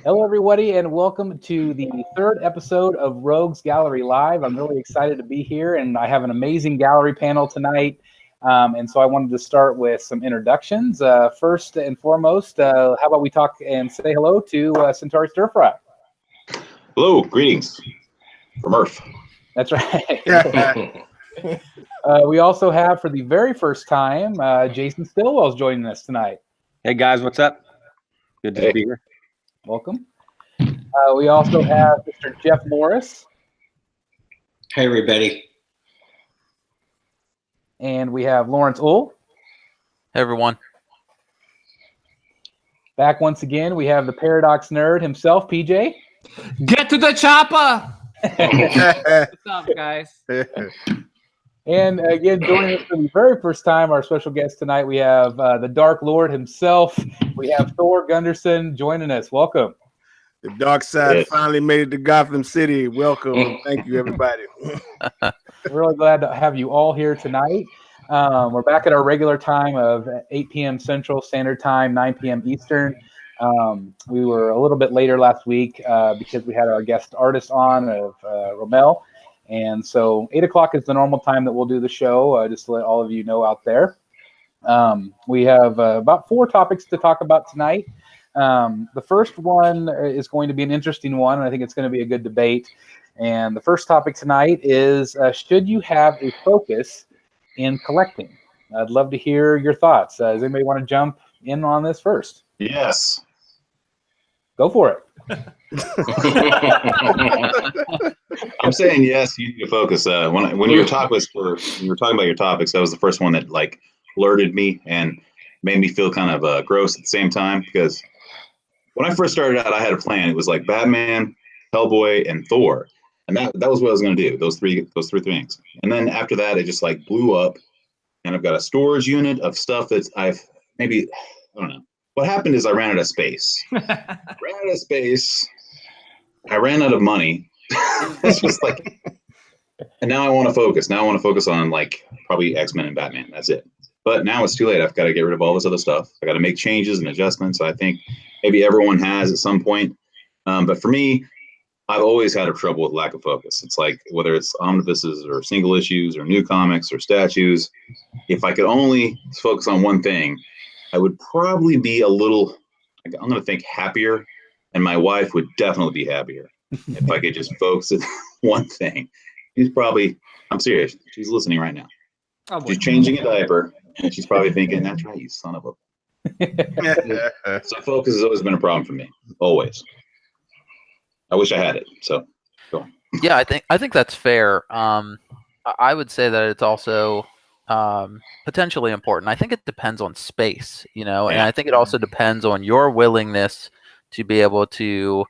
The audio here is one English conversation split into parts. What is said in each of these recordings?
Hello, everybody, and welcome to the third episode of Rogues Gallery Live. I'm really excited to be here, and I have an amazing gallery panel tonight. And so I wanted to start with some introductions. First and foremost, how about we talk and say hello to Centauri Stir Fry? Hello, greetings from Earth. That's right. We also have, for the very first time, Jason Stillwell's joining us tonight. Hey guys, what's up? Good to be here. Welcome. We also have Mr. Jeff Morris. Hey, everybody. And we have Lawrence Ull. Hey, everyone. Back once again, we have the Paradox Nerd himself, PJ. Get to the chopper! What's up, guys? And again, joining us for the very first time, our special guest tonight, we have the Dark Lord himself. We have Thor Gunderson joining us. Welcome. The dark side finally made it to Gotham City. Welcome. Thank you, everybody. We're really glad to have you all here tonight. We're back at our regular time of 8 p.m. Central Standard Time, 9 p.m. Eastern. We were a little bit later last week because we had our guest artist on of Romel. And so 8 o'clock is the normal time that we'll do the show, just to let all of you know out there. We have about 4 topics to talk about tonight. The first one is going to be an interesting one, and I think it's going to be a good debate. And the first topic tonight is, should you have a focus in collecting? I'd love to hear your thoughts. Does anybody want to jump in on this first? Yes. Go for it. I'm saying yes. You need to focus. When your talk was when you were talking about your topics, that was the first one that like alerted me and made me feel kind of gross at the same time. Because when I first started out, I had a plan. It was like Batman, Hellboy, and Thor, and that was what I was going to do. Those three things. And then after that, it just like blew up, and I've got a storage unit of stuff that I don't know. What happened is I ran out of space. I ran out of money. It's just like, and now I want to focus. Now I want to focus on like probably X-Men and Batman. That's it. But now it's too late. I've got to get rid of all this other stuff. I got to make changes and adjustments. I think maybe everyone has at some point. But for me, I've always had a trouble with lack of focus. It's like whether it's omnibuses or single issues or new comics or statues, if I could only focus on one thing, I would probably be a little, I'm going to think happier, and my wife would definitely be happier if I could just focus on one thing. She's probably, I'm serious, she's listening right now. Oh, she's changing a diaper, and she's probably thinking, that's right, you son of a... So focus has always been a problem for me, always. I wish I had it, so go on. Yeah, I think that's fair. I would say that it's also potentially important. I think it depends on space, and I think it also depends on your willingness to be able to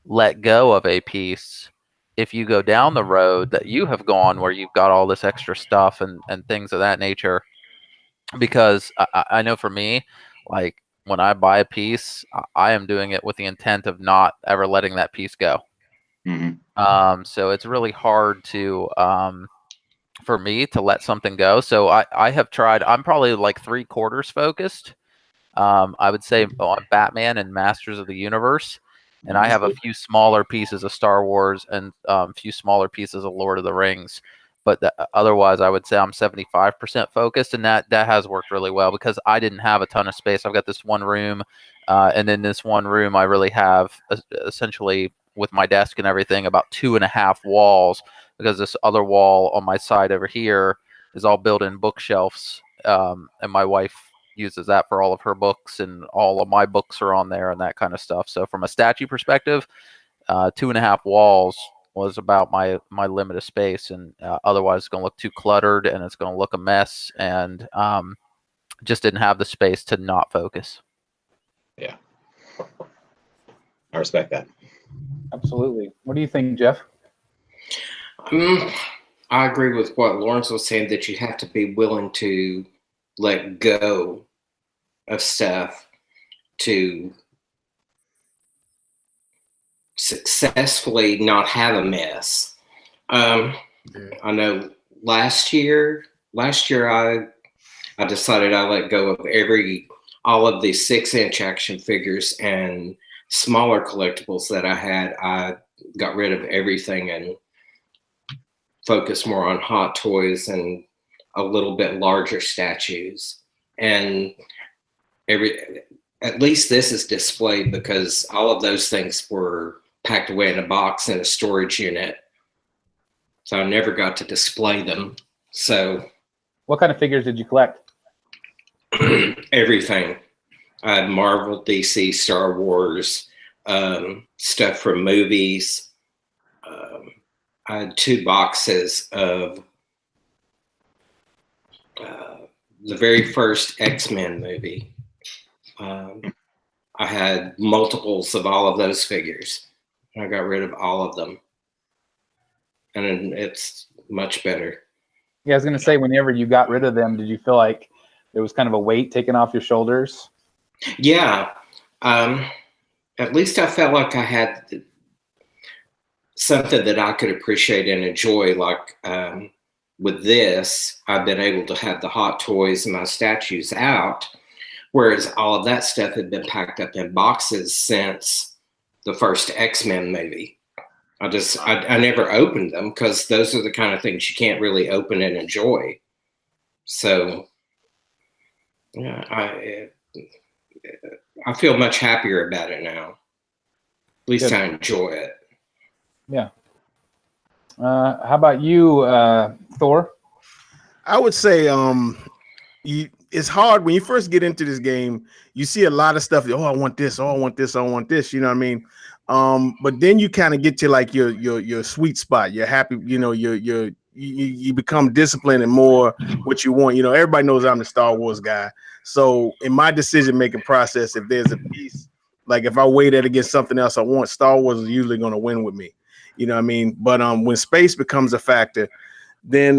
let go of a piece if you go down the road that you have gone where you've got all this extra stuff and things of that nature. Because I know for me, like when I buy a piece, I am doing it with the intent of not ever letting that piece go. Mm-hmm. So it's really hard to for me to let something go. So I have tried. I'm probably like 3/4 focused. I would say on Batman and Masters of the Universe, and I have a few smaller pieces of Star Wars and a few smaller pieces of Lord of the Rings. But otherwise, I would say I'm 75% focused, and that has worked really well because I didn't have a ton of space. I've got this one room, and in this one room, I really have essentially with my desk and everything about 2.5 walls, because this other wall on my side over here is all built-in bookshelves, and my wife uses that for all of her books, and all of my books are on there and that kind of stuff. So from a statue perspective, 2.5 walls was about my limit of space, and otherwise it's going to look too cluttered and it's going to look a mess, and just didn't have the space to not focus. Yeah, I respect that. Absolutely. What do you think, Jeff? I agree with what Lawrence was saying, that you have to be willing to let go of stuff to successfully not have a mess. I know last year I decided I let go of all of these 6-inch action figures and smaller collectibles that I had, I got rid of everything and focused more on Hot Toys and a little bit larger statues. And at least this is displayed because all of those things were packed away in a box in a storage unit. So I never got to display them. So What kind of figures did you collect? everything. I had Marvel, DC, Star Wars, stuff from movies. I had 2 boxes of the very first X-Men movie. I had multiples of all of those figures. I got rid of all of them. And it's much better. Yeah, I was going to say, whenever you got rid of them, did you feel like there was kind of a weight taken off your shoulders? Yeah. At least I felt like I had something that I could appreciate and enjoy. Like with this, I've been able to have the Hot Toys and my statues out, whereas all of that stuff had been packed up in boxes since the first X-Men movie. I never opened them because those are the kind of things you can't really open and enjoy. So yeah, I feel much happier about it now. At least Good. I enjoy it. Yeah. How about you, Thor? I would say it's hard when you first get into this game. You see a lot of stuff. Oh, I want this. Oh, I want this. I want this. You know what I mean? But then you kind of get to like your sweet spot. You're happy. You know, you become disciplined and more what you want. You know, everybody knows I'm the Star Wars guy. So in my decision making process, if there's a piece, like if I weigh that against something else I want, Star Wars is usually going to win with me. You know what I mean? But when space becomes a factor, then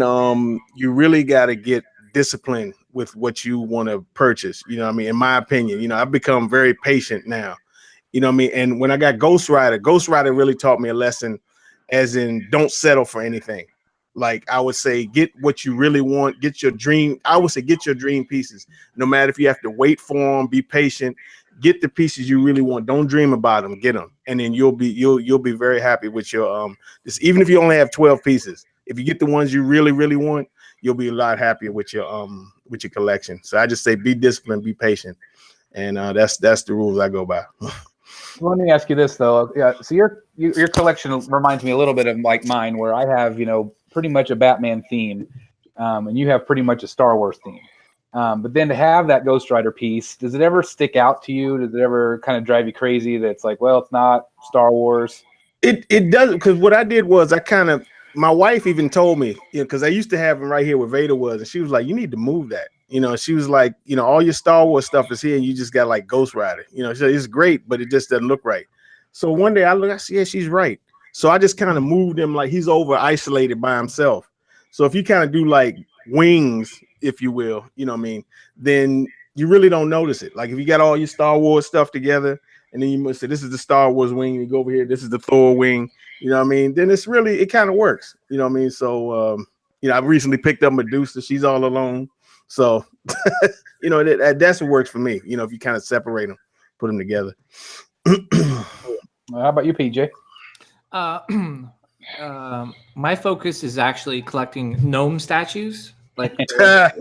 you really got to get disciplined with what you want to purchase. You know what I mean? In my opinion, you know, I've become very patient now. You know what I mean? And when I got Ghost Rider really taught me a lesson, as in don't settle for anything. Like I would say, get what you really want, get your dream. I would say get your dream pieces. No matter if you have to wait for them, be patient, get the pieces you really want. Don't dream about them, get them. And then you'll be very happy with your this, even if you only have 12 pieces. If you get the ones you really, really want, you'll be a lot happier with your collection. So I just say be disciplined, be patient. And that's the rules I go by. Let me ask you this though. Yeah, so your collection reminds me a little bit of like mine, where I have, you know, pretty much a Batman theme, and you have pretty much a Star Wars theme. But then to have that Ghost Rider piece, does it ever stick out to you? Does it ever kind of drive you crazy that it's like, well, it's not Star Wars? It doesn't, because what I did was my wife even told me, you know, because I used to have him right here where Vader was, and she was like, you need to move that. You know, she was like, you know, all your Star Wars stuff is here, and you just got like Ghost Rider. You know, so it's great, but it just doesn't look right. So one day I see, yeah, she's right. So I just kind of moved him, like he's over isolated by himself. So if you kind of do like wings, if you will, you know what I mean, then you really don't notice it. Like if you got all your Star Wars stuff together, and then you must say, this is the Star Wars wing, and you go over here, this is the Thor wing, you know what I mean? Then it kind of works, you know what I mean? So, you know, I recently picked up Medusa. She's all alone. So, you know, that's what works for me. You know, if you kind of separate them, put them together. How about you, PJ? My focus is actually collecting gnome statues. Like I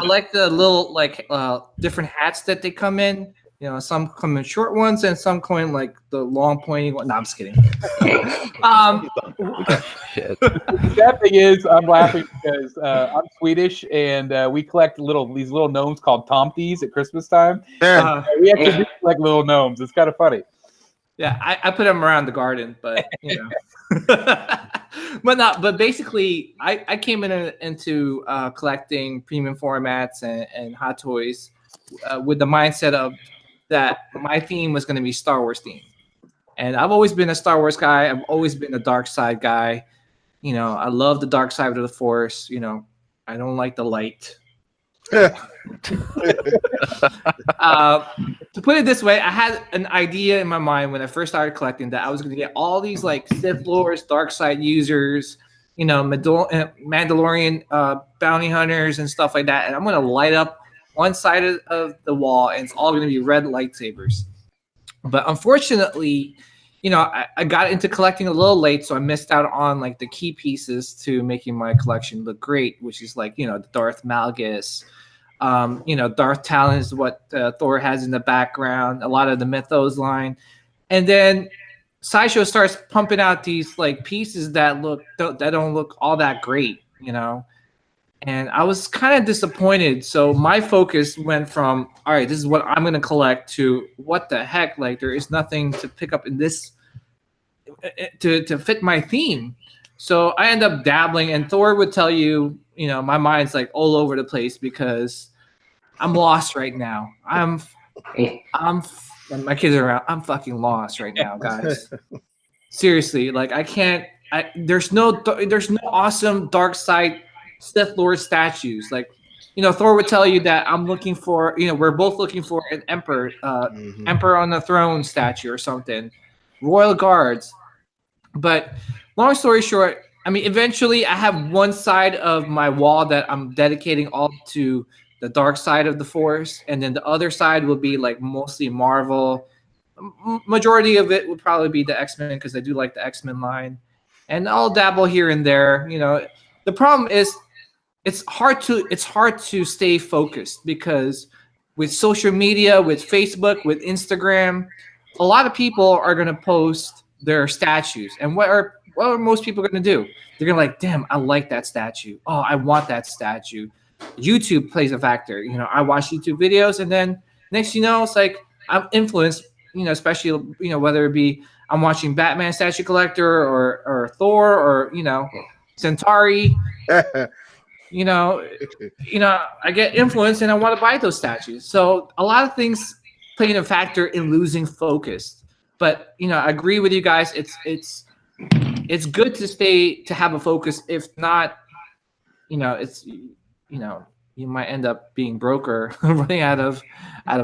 like the little different hats that they come in. You know, some come in short ones and some come in like the long pointy one. No, I'm just kidding. Shit. The sad thing is, I'm laughing because I'm Swedish, and we collect these little gnomes called tomties at Christmas time. We actually do collect little gnomes. It's kind of funny. Yeah, I put them around the garden, but you know. But basically, I came into collecting premium formats and Hot Toys with the mindset of that my theme was going to be Star Wars theme. And I've always been a Star Wars guy. I've always been a dark side guy. You know, I love the dark side of the Force. You know, I don't like the light. To put it this way, I had an idea in my mind when I first started collecting that I was going to get all these like Sith Lords, dark side users, you know, Mandalorian bounty hunters and stuff like that. And I'm going to light up one side of the wall, and it's all going to be red lightsabers. But unfortunately, I got into collecting a little late, so I missed out on like the key pieces to making my collection look great, which is like, the Darth Malgus. Darth Talon is what Thor has in the background, a lot of the Mythos line. And then Sideshow starts pumping out these like pieces that don't look all that great, And I was kind of disappointed. So my focus went from, all right, this is what I'm going to collect, to what the heck? Like, there is nothing to pick up in this to fit my theme. So I end up dabbling, and Thor would tell you, my mind's like all over the place because I'm lost right now. My kids are around. I'm fucking lost right now, guys. Seriously, like there's no awesome dark side Sith Lord statues. Like, Thor would tell you that I'm looking for, we're both looking for an Emperor on the throne statue or something, Royal Guards. But long story short, eventually I have one side of my wall that I'm dedicating all to the dark side of the Force, and then the other side will be like mostly Marvel. Majority of it would probably be the X-Men because I do like the X-Men line, and I'll dabble here and there. The problem is it's hard to stay focused because with social media, with Facebook, with Instagram, a lot of people are going to post their statues, and what are most people going to do? They're going to like, damn, I like that statue. Oh, I want that statue. YouTube plays a factor. I watch YouTube videos, and then next, it's like I'm influenced, especially, whether it be I'm watching Batman statue collector or Thor or, Centauri, I get influenced and I want to buy those statues. So a lot of things playing a factor in losing focus. But, I agree with you guys. It's good to have a focus. If not, you might end up being broke or running out of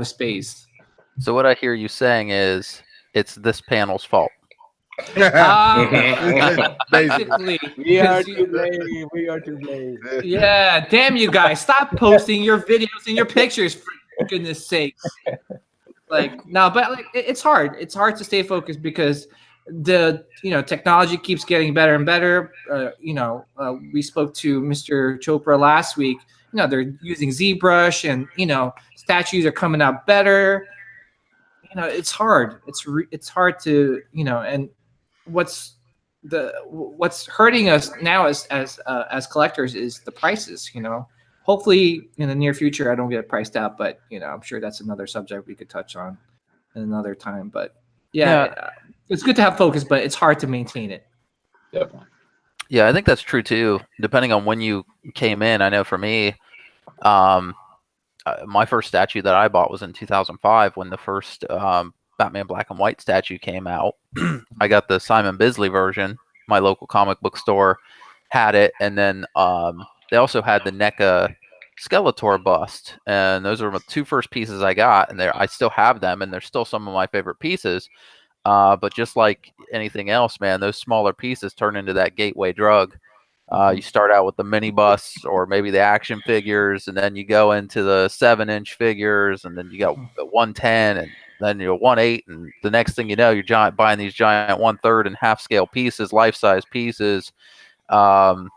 space. So what I hear you saying is it's this panel's fault. Basically, we are to blame. We are to blame. Yeah, damn you guys! Stop posting your videos and your pictures, for goodness sakes. Like, no, but like it's hard. It's hard to stay focused because the technology keeps getting better and better. We spoke to Mr. Chopra last week. They're using ZBrush, and statues are coming out better. It's hard. It's hard to and what's hurting us now as collectors is the prices. Hopefully in the near future I don't get priced out, but I'm sure that's another subject we could touch on in another time. But yeah. It's good to have focus, but it's hard to maintain it. Definitely. Yeah, I think that's true too. Depending on when you came in, I know for me, my first statue that I bought was in 2005 when the first Batman Black and White statue came out. I got the Simon Bisley version. My local comic book store had it, and then they also had the NECA Skeletor bust, and those are the two first pieces I got, and I still have them, and they're still some of my favorite pieces. But just like anything else, man, those smaller pieces turn into that gateway drug. You start out with the mini busts or maybe the action figures, and then you go into the 7-inch figures, and then you got 110, and then you're 1/8, and the next thing you know, you're buying these giant 1/3 and half scale pieces, life-size pieces. And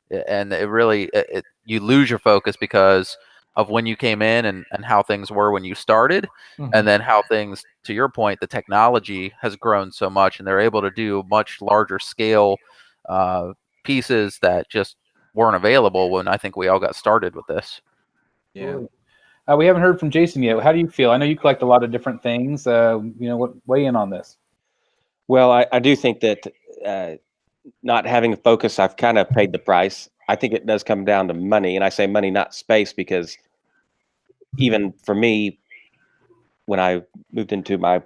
it really, you lose your focus because of when you came in and how things were when you started, and then how things, to your point, the technology has grown so much, and they're able to do much larger scale pieces that just weren't available when I think we all got started with this. Yeah. We haven't heard from Jason yet. How do you feel? I know you collect a lot of different things. Weigh in on this. Well, I do think that not having a focus, I've kind of paid the price. I think it does come down to money, and I say money, not space, because even for me, when I moved into my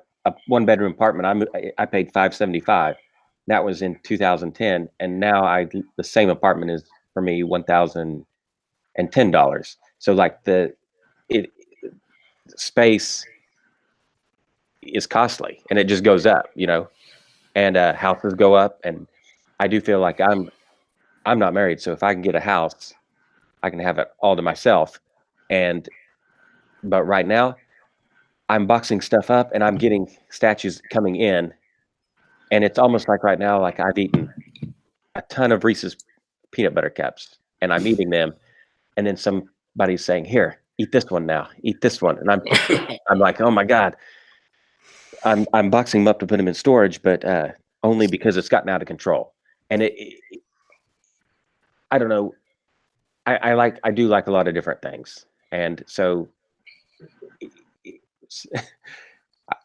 one-bedroom apartment, I paid $575. That was in 2010, and now the same apartment is for me $1,010. So like space is costly, and it just goes up, and houses go up, and I do feel like I'm not married, so if I can get a house, I can have it all to myself. But right now, I'm boxing stuff up and I'm getting statues coming in, and it's almost like right now, like I've eaten a ton of Reese's peanut butter cups, and I'm eating them, and then somebody's saying, "Here, eat this one now, eat this one," and I'm like, "Oh my God." I'm boxing them up to put them in storage, but only because it's gotten out of control. And I don't know. I do like a lot of different things, and so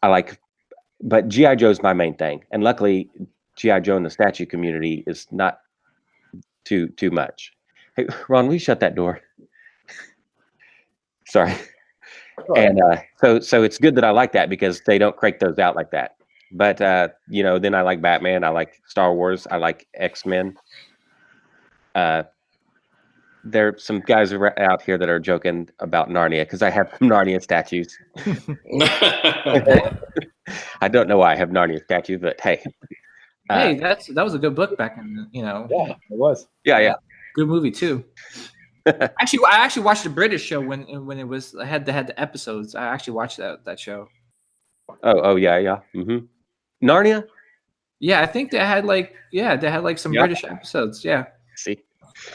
I like. But GI Joe's my main thing, and luckily, GI Joe in the statue community is not too much. Hey, Ron, will you shut that door? Sorry. And so it's good that I like that because they don't crank those out like that. But then I like Batman, I like Star Wars, I like X-Men. There are some guys out here that are joking about Narnia because I have some Narnia statues. I don't know why I have Narnia statues, but hey. Hey, that was a good book back in, Yeah, it was. Yeah. Good movie too. I actually watched the British show when it was had the episodes. I actually watched that show. Oh yeah. Mm-hmm. Narnia? Yeah, I think they had some British episodes. Yeah. See,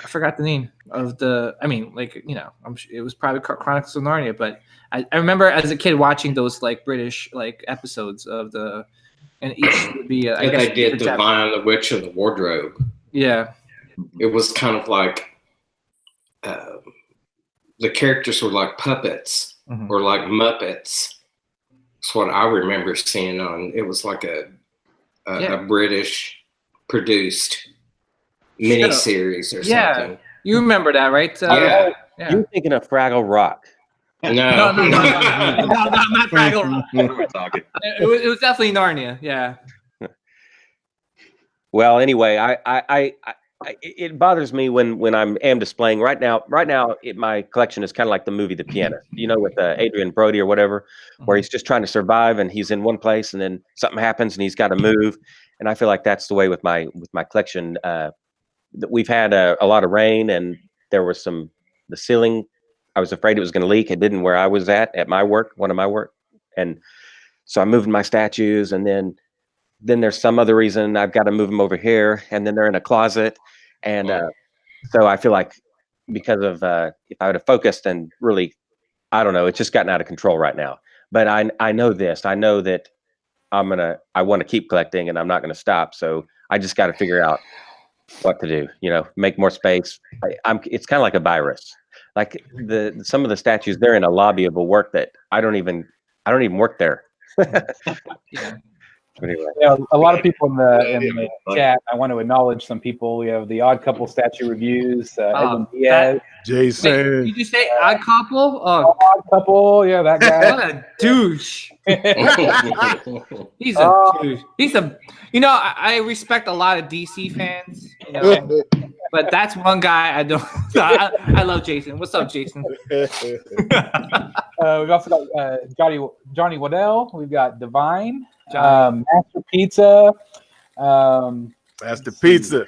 I forgot the name of the. I mean, it was probably Chronicles of Narnia, but I remember as a kid watching those like British like episodes of the, and each would be. I guess they did The Lion, the Witch, and the Wardrobe. Yeah. It was kind of like the characters were like puppets or like Muppets. That's what I remember seeing on. It was like a British produced miniseries or something. You remember that, right? Yeah. You're thinking of Fraggle Rock. No, not Fraggle Rock. We're talking. It was definitely Narnia. Yeah. Well, anyway, it bothers me when I am displaying right now. My collection is kind of like the movie The Pianist, with Adrian Brody or whatever, where he's just trying to survive and he's in one place and then something happens and he's got to move. And I feel like that's the way with my collection. That we've had a lot of rain and there was the ceiling. I was afraid it was going to leak. It didn't where I was at my work, one of my work, and so I'm moving my statues and then there's some other reason I've got to move them over here, and then they're in a closet. And so I feel like because of if I would have focused and really, I don't know, it's just gotten out of control right now. But I know this. I know that I want to keep collecting, and I'm not going to stop. So I just got to figure out what to do. Make more space. It's kind of like a virus. Like some of the statues, they're in a lobby of a work that I don't even work there. Yeah. Anyway. A lot of people in the chat. I want to acknowledge some people. We have the Odd Couple statue reviews. Edwin Diaz, Jason. Wait, did you say Odd Couple? Odd Couple. Yeah, that guy. What a douche. He's a douche. I respect a lot of DC fans. But that's one guy I don't. I love Jason. What's up, Jason? We've also got Johnny Waddell. We've got Divine, Master Pizza. Master Pizza.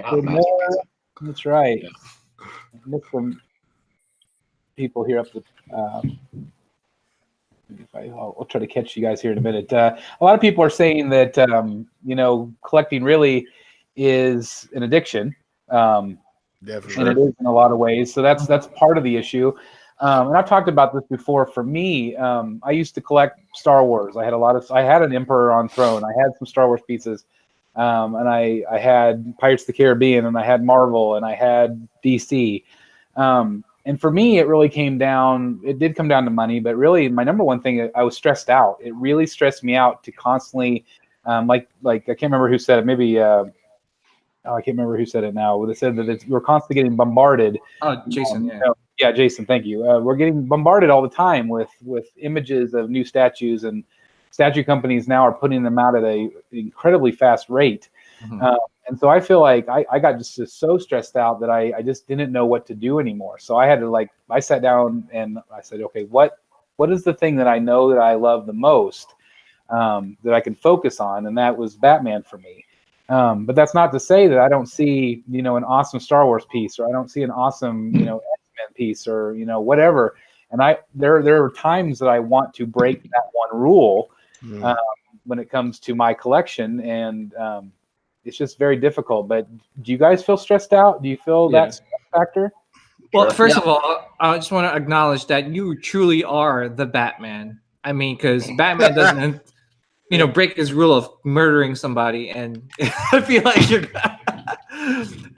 That's right. Look from people here up the. I'll try to catch you guys here in a minute. A lot of people are saying that collecting really is an addiction. Definitely. And it is in a lot of ways. So that's part of the issue. And I've talked about this before. For me, I used to collect Star Wars. I had an Emperor on Throne. I had some Star Wars pieces. And I had Pirates of the Caribbean, and I had Marvel, and I had DC. And for me, it did come down to money, but really my number one thing, I was stressed out. It really stressed me out to constantly, like I can't remember who said it. Maybe, I can't remember who said it now. They said that we're constantly getting bombarded. Oh, Jason. Yeah, Jason. Thank you. We're getting bombarded all the time with images of new statues, and statue companies now are putting them out at an incredibly fast rate. Mm-hmm. And so I feel like I got just so stressed out that I just didn't know what to do anymore. So I had to I sat down and I said, okay, what is the thing that I know that I love the most, that I can focus on? And that was Batman for me. But that's not to say that I don't see, an awesome Star Wars piece, or I don't see an awesome, X-Men piece, or, whatever. And there are times that I want to break that one rule when it comes to my collection, and it's just very difficult. But do you guys feel stressed out? Do you feel that stress factor? Well, first of all, I just want to acknowledge that you truly are the Batman. I mean, because Batman doesn't, break his rule of murdering somebody, and I feel like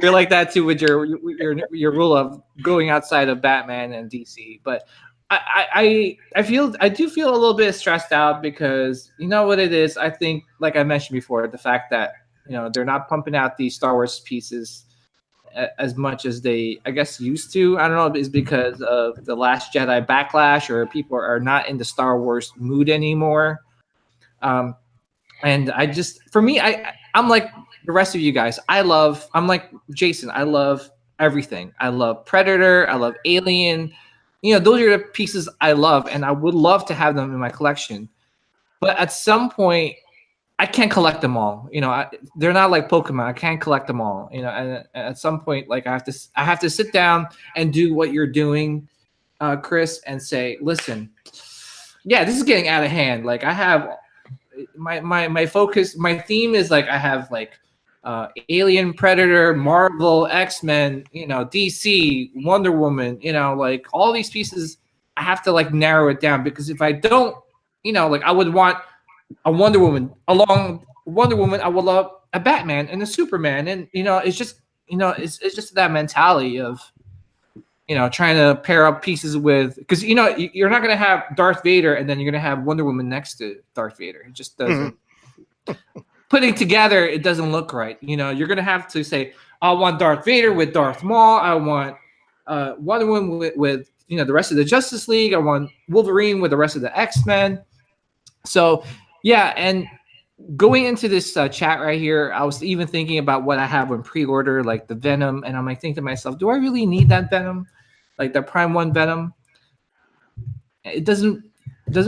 you're like that too with your rule of going outside of Batman and DC. But I do feel a little bit stressed out because you know what it is. I think, like I mentioned before, the fact that they're not pumping out these Star Wars pieces as much as they, I guess, used to. I don't know if it's because of the Last Jedi backlash or people are not in the Star Wars mood anymore. And I just, for me, I'm like the rest of you guys. I'm like Jason. I love everything. I love Predator. I love Alien. Those are the pieces I love, and I would love to have them in my collection. But at some point, I can't collect them all. They're not like Pokemon. I can't collect them all. And at some point, like I have to sit down and do what you're doing, Chris, and say, listen, yeah, this is getting out of hand. Like I have my focus, my theme is like I have like Alien, Predator, Marvel, X-Men, DC, Wonder Woman, like all these pieces. I have to like narrow it down because if I don't, like I would want a Wonder Woman. Along Wonder Woman, I would love a Batman and a Superman, and it's just it's just that mentality of trying to pair up pieces with, because you're not gonna have Darth Vader and then you're gonna have Wonder Woman next to Darth Vader. It just doesn't. Putting together, it doesn't look right. You're gonna have to say, I want Darth Vader with Darth Maul. I want Wonder Woman with the rest of the Justice League. I want Wolverine with the rest of the X-Men. So. Yeah, and going into this chat right here, I was even thinking about what I have on pre-order, like the Venom, and I'm like thinking to myself, do I really need that Venom, like the Prime 1 Venom? It doesn't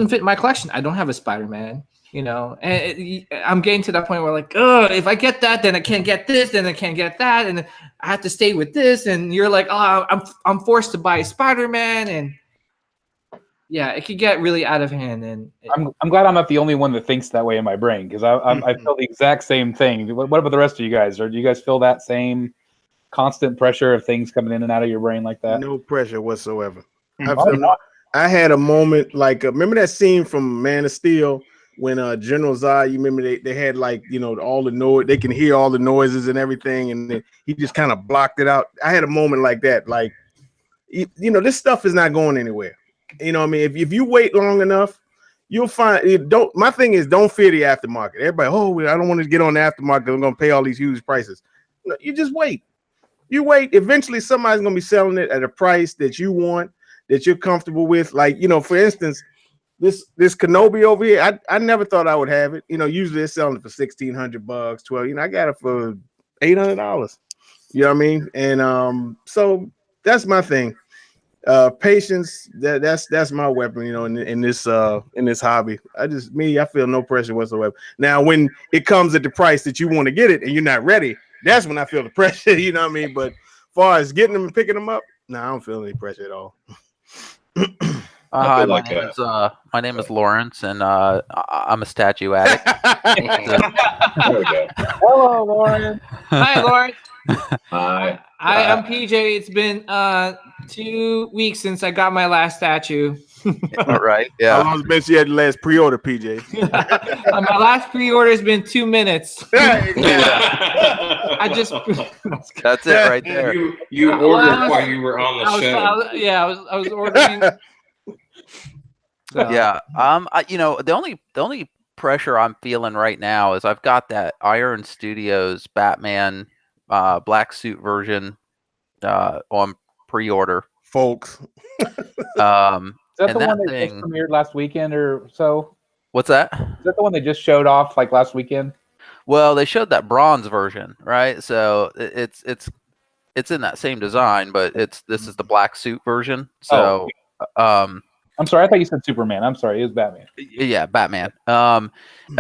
fit my collection. I don't have a Spider-Man, and I'm getting to that point where like, oh, if I get that, then I can't get this, then I can't get that, and I have to stay with this, and you're like, oh, I'm forced to buy Spider-Man, and yeah, it could get really out of hand, and I'm glad I'm not the only one that thinks that way in my brain, because I feel the exact same thing. What about the rest of you guys? Or do you guys feel that same constant pressure of things coming in and out of your brain like that? No pressure whatsoever. I had a moment like remember that scene from Man of Steel when General Zod, you remember they had like all the noise, they can hear all the noises and everything, and he just kind of blocked it out. I had a moment like that, like this stuff is not going anywhere. What I mean? If you wait long enough, you'll find it. My thing is, don't fear the aftermarket. Everybody, I don't want to get on the aftermarket. I'm going to pay all these huge prices. No, you just wait. You wait. Eventually, somebody's going to be selling it at a price that you want, that you're comfortable with. Like, for instance, this Kenobi over here, I never thought I would have it. Usually they're selling it for $1,600, $1,200. I got it for $800. You know what I mean? And so that's my thing. Patience, that's my weapon, in this hobby. I feel no pressure whatsoever. Now, when it comes at the price that you want to get it and you're not ready, that's when I feel the pressure, you know what I mean? But as far as getting them and picking them up, no, I don't feel any pressure at all. Hi, my name is Lawrence, and I'm a statue addict. There we go. Hello, Lauren. Hi, Lauren. Hi. Hi, I'm PJ. It's been 2 weeks since I got my last statue. All right. How Yeah. long has it been since you had the last pre-order, PJ? My last pre-order has been 2 minutes. I just That's it right there. You ordered while you were on the show. I was ordering. So. Yeah. The only pressure I'm feeling right now is I've got that Iron Studios Batman black suit version on pre-order, Folks. Is that And the that one that thing- just premiered last weekend or so? What's that? Is that the one they just showed off like last weekend? Well, they showed that bronze version, right? So it's in that same design, but this is the black suit version. So I'm sorry, I thought you said Superman. I'm sorry, it was Batman. yeah, Batman. And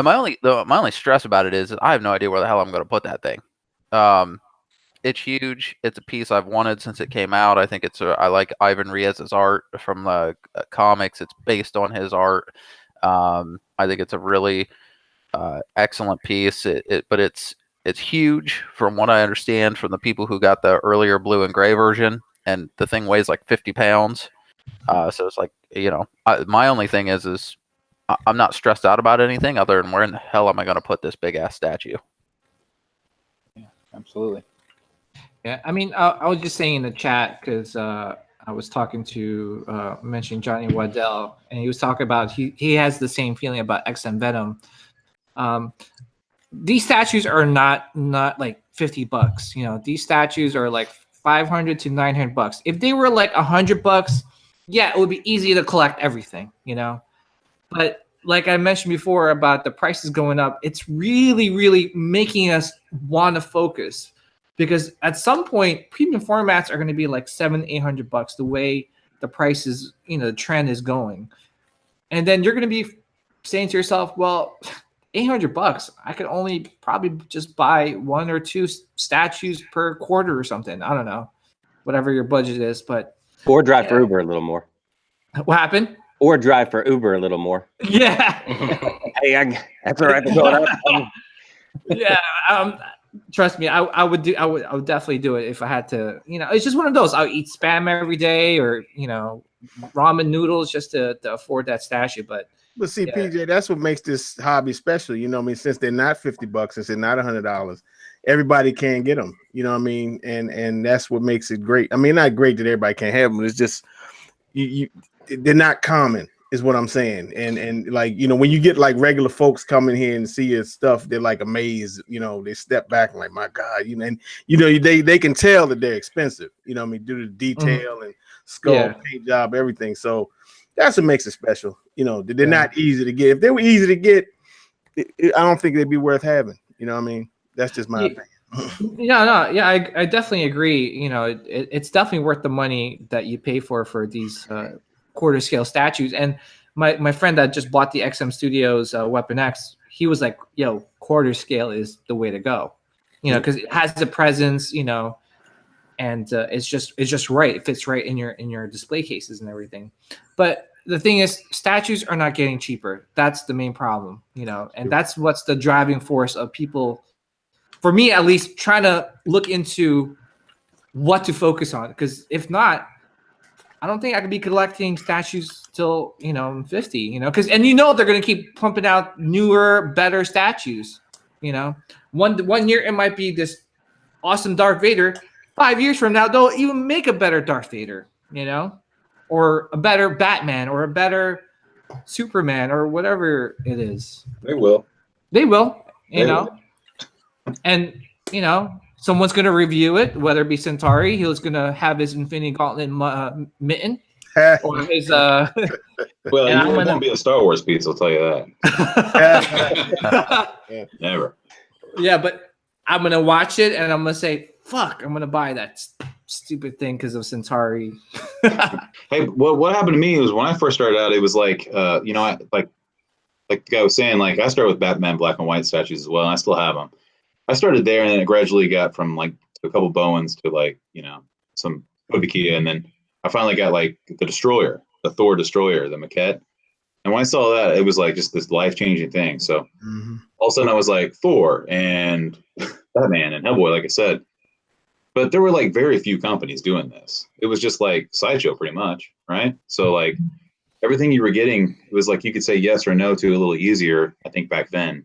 my only stress about it is that I have no idea where the hell I'm going to put that thing. it's huge. It's a piece I've wanted since it came out. I think I like Ivan Riez's art from the comics. It's based on his art. I think it's a really excellent piece. But it's huge from what I understand from the people who got the earlier blue and gray version, and the thing weighs like 50 pounds. So it's like, my only thing is I'm not stressed out about anything other than where in the hell am I going to put this big ass statue? Yeah, absolutely. Yeah, I mean, I was just saying in the chat because I was talking to mentioning Johnny Waddell, and he was talking about he has the same feeling about XM Venom. These statues are not like $50. These statues are like $500 to $900. If they were like $100, yeah, it would be easy to collect everything. But like I mentioned before about the prices going up, it's really, really making us want to focus, because at some point premium formats are going to be like $700-800 the way the prices, the trend is going. And then you're going to be saying to yourself, well, $800, I could only probably just buy 1 or 2 statues per quarter or something. I don't know, whatever your budget is, but Or drive for Uber a little more. What happened? Or drive for Uber a little more. Yeah. Hey, that's all right. Yeah. Trust me, I would definitely do it if I had to. It's just one of those. I'll eat Spam every day, or ramen noodles just to afford that statue. But see, yeah. PJ, that's what makes this hobby special. Since they're not $50, since they're not $100, everybody can get them. And that's what makes it great. I mean, not great that everybody can't have them. It's just they're not common, is what I'm saying. And like, when you get like regular folks coming here and see your stuff, they're like amazed. They step back and like, my God, they can tell that they're expensive. Due to the detail and skull paint job, everything. So that's what makes it special. They're not easy to get. If they were easy to get, I don't think they'd be worth having. That's just my opinion. I definitely agree. It's definitely worth the money that you pay for these quarter scale statues. And my friend that just bought the XM Studios Weapon X, he was like, yo, quarter scale is the way to go, because it has the presence, and it's just right. It fits right in your display cases and everything. But the thing is, statues are not getting cheaper. That's the main problem, and that's what's the driving force of people, for me at least, trying to look into what to focus on. Because if not, I don't think I could be collecting statues till 50. Because they're going to keep pumping out newer, better statues. One year it might be this awesome Darth Vader. 5 years from now, they'll even make a better Darth Vader. Or a better Batman, or a better Superman, or whatever it is. They will. They will. And someone's going to review it, whether it be Centauri. He's going to have his Infinity Gauntlet mitten, or his well, it won't be a Star Wars piece, I'll tell you that. Never. Yeah, but I'm going to watch it and I'm going to say, fuck, I'm going to buy that stupid thing because of Centauri. Hey, what happened to me was when I first started out, it was like I like the guy was saying, like, I started with Batman black and white statues as well, and I still have them. I started there, and then it gradually got from like a couple Bowens to like some Kobikia, and then I finally got like the Destroyer, the Thor Destroyer, the maquette. And when I saw that, it was like just this life-changing thing. So all of a sudden, I was like Thor and Batman and Hellboy, like I said. But there were like very few companies doing this. It was just like Sideshow, pretty much, right? So like everything you were getting, it was like you could say yes or no to a little easier, I think, back then.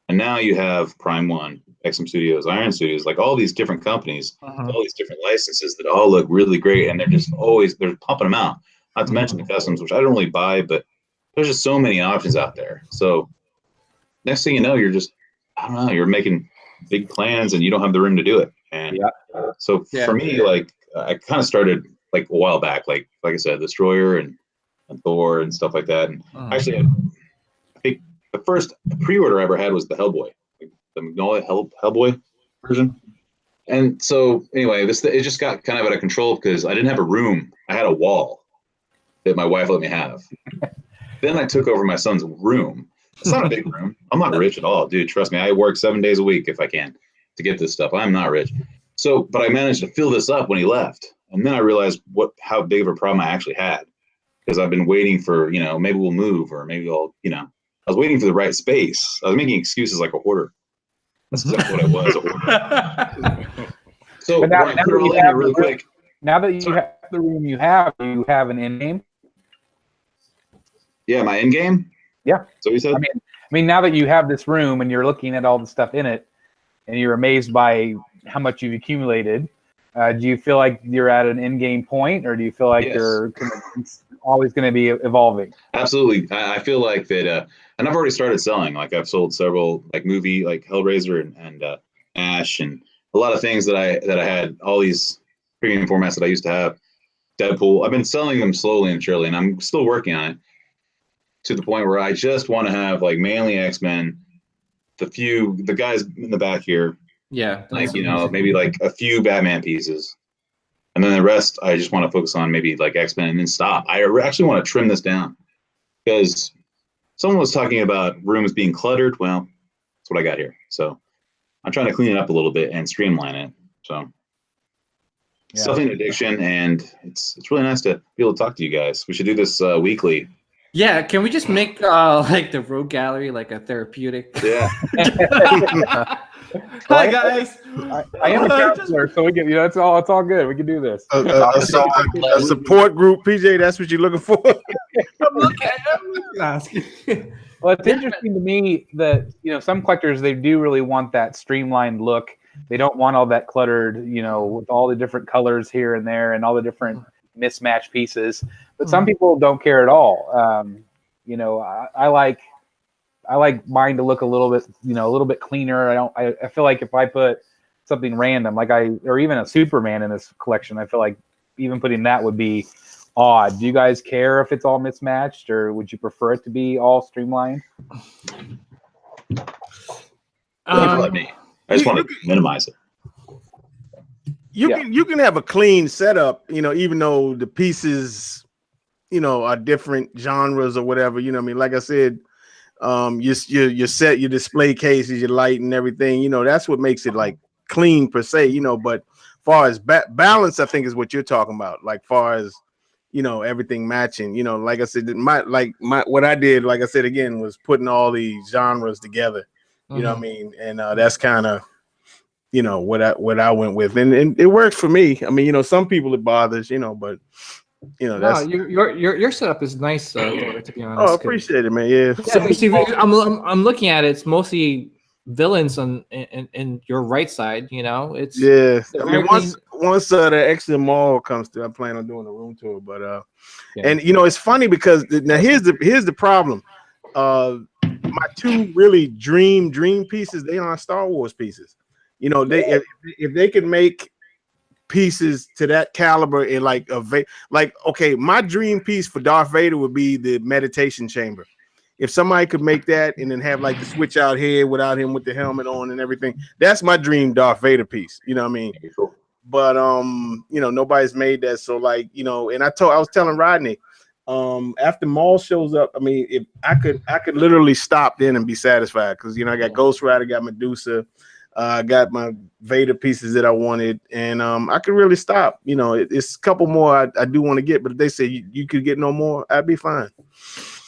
And now you have Prime One, XM Studios, Iron Studios, like all these different companies, all these different licenses that all look really great, and they're just they're pumping them out. Not to mention the customs, which I don't really buy, but there's just so many options out there. So next thing you know, you're just, I don't know, you're making big plans and you don't have the room to do it. And so for me, like I kind of started like a while back, like I said, Destroyer and Thor and stuff like that. And actually, I think the first pre-order I ever had was the Hellboy, like the Magnolia Hellboy version. And so anyway, it just got kind of out of control because I didn't have a room. I had a wall that my wife let me have. Then I took over my son's room. It's not a big room. I'm not rich at all, dude. Trust me. I work 7 days a week if I can to get this stuff. I'm not rich. So, but I managed to fill this up when he left, and then I realized how big of a problem I actually had, because I've been waiting for, maybe we'll move, or maybe I'll, I was waiting for the right space. I was making excuses like a hoarder. That's exactly what I was, a hoarder. So But now Ryan, that put it all you in have here real quick. Now that you have the room you have an end game. Yeah, my end game. Yeah. So you said. I mean, now that you have this room and you're looking at all the stuff in it, and you're amazed by how much you've accumulated, do you feel like you're at an end game point, or do you feel like Yes. you're always going to be evolving? Absolutely. I feel like that, and I've already started selling. Like I've sold several, like movie, like Hellraiser and Ash, and a lot of things that I had, all these premium formats that I used to have. Deadpool. I've been selling them slowly and surely, and I'm still working on it to the point where I just want to have like mainly X-Men, the guys in the back here, Yeah. like maybe like a few Batman pieces, and then the rest I just want to focus on maybe like X-Men and then stop. I actually want to trim this down because someone was talking about rooms being cluttered. Well, that's what I got here. So I'm trying to clean it up a little bit and streamline it. So stuffing addiction, and it's really nice to be able to talk to you guys. We should do this weekly. Yeah, can we just make like the Rogue Gallery like a therapeutic? Yeah. Hi guys. I am a counselor, so we can. It's all good. We can do this. A support group, PJ. That's what you're looking for. Well, it's interesting to me that some collectors, they do really want that streamlined look. They don't want all that cluttered, with all the different colors here and there and all the different mismatched pieces. But some people don't care at all. I like mine to look a little bit cleaner. I feel like if I put something random, or even a Superman in this collection, I feel like even putting that would be odd. Do you guys care if it's all mismatched, or would you prefer it to be all streamlined? Let me. I just want to minimize it. You can have a clean setup, even though the pieces, are different genres or whatever. Like I said, your set, your display cases, your light and everything. That's what makes it like clean per se. But far as balance, I think is what you're talking about. Like far as everything matching. Like I said, what I did, like I said again, was putting all these genres together. You know what I mean? And that's kind of what I went with, and it works for me. I mean, some people it bothers, but that's your setup is nice, to be honest. Oh, I appreciate it, man. Yeah. So, see, I'm looking at it. It's mostly villains in your right side. It's I mean, once the X Mall comes through, I plan on doing a room tour. But and it's funny because now here's the problem. My two really dream pieces, they aren't Star Wars pieces. If they could make pieces to that caliber in okay, my dream piece for Darth Vader would be the meditation chamber. If somebody could make that and then have like the switch out here without him with the helmet on and everything, that's my dream Darth Vader piece. You know what I mean? But nobody's made that. So and I was telling Rodney, after Maul shows up, I mean, if I could literally stop then and be satisfied, because I got Ghost Rider, got Medusa, I got my Vader pieces that I wanted, and I could really stop. It's a couple more I do want to get, but if they say you could get no more, I'd be fine.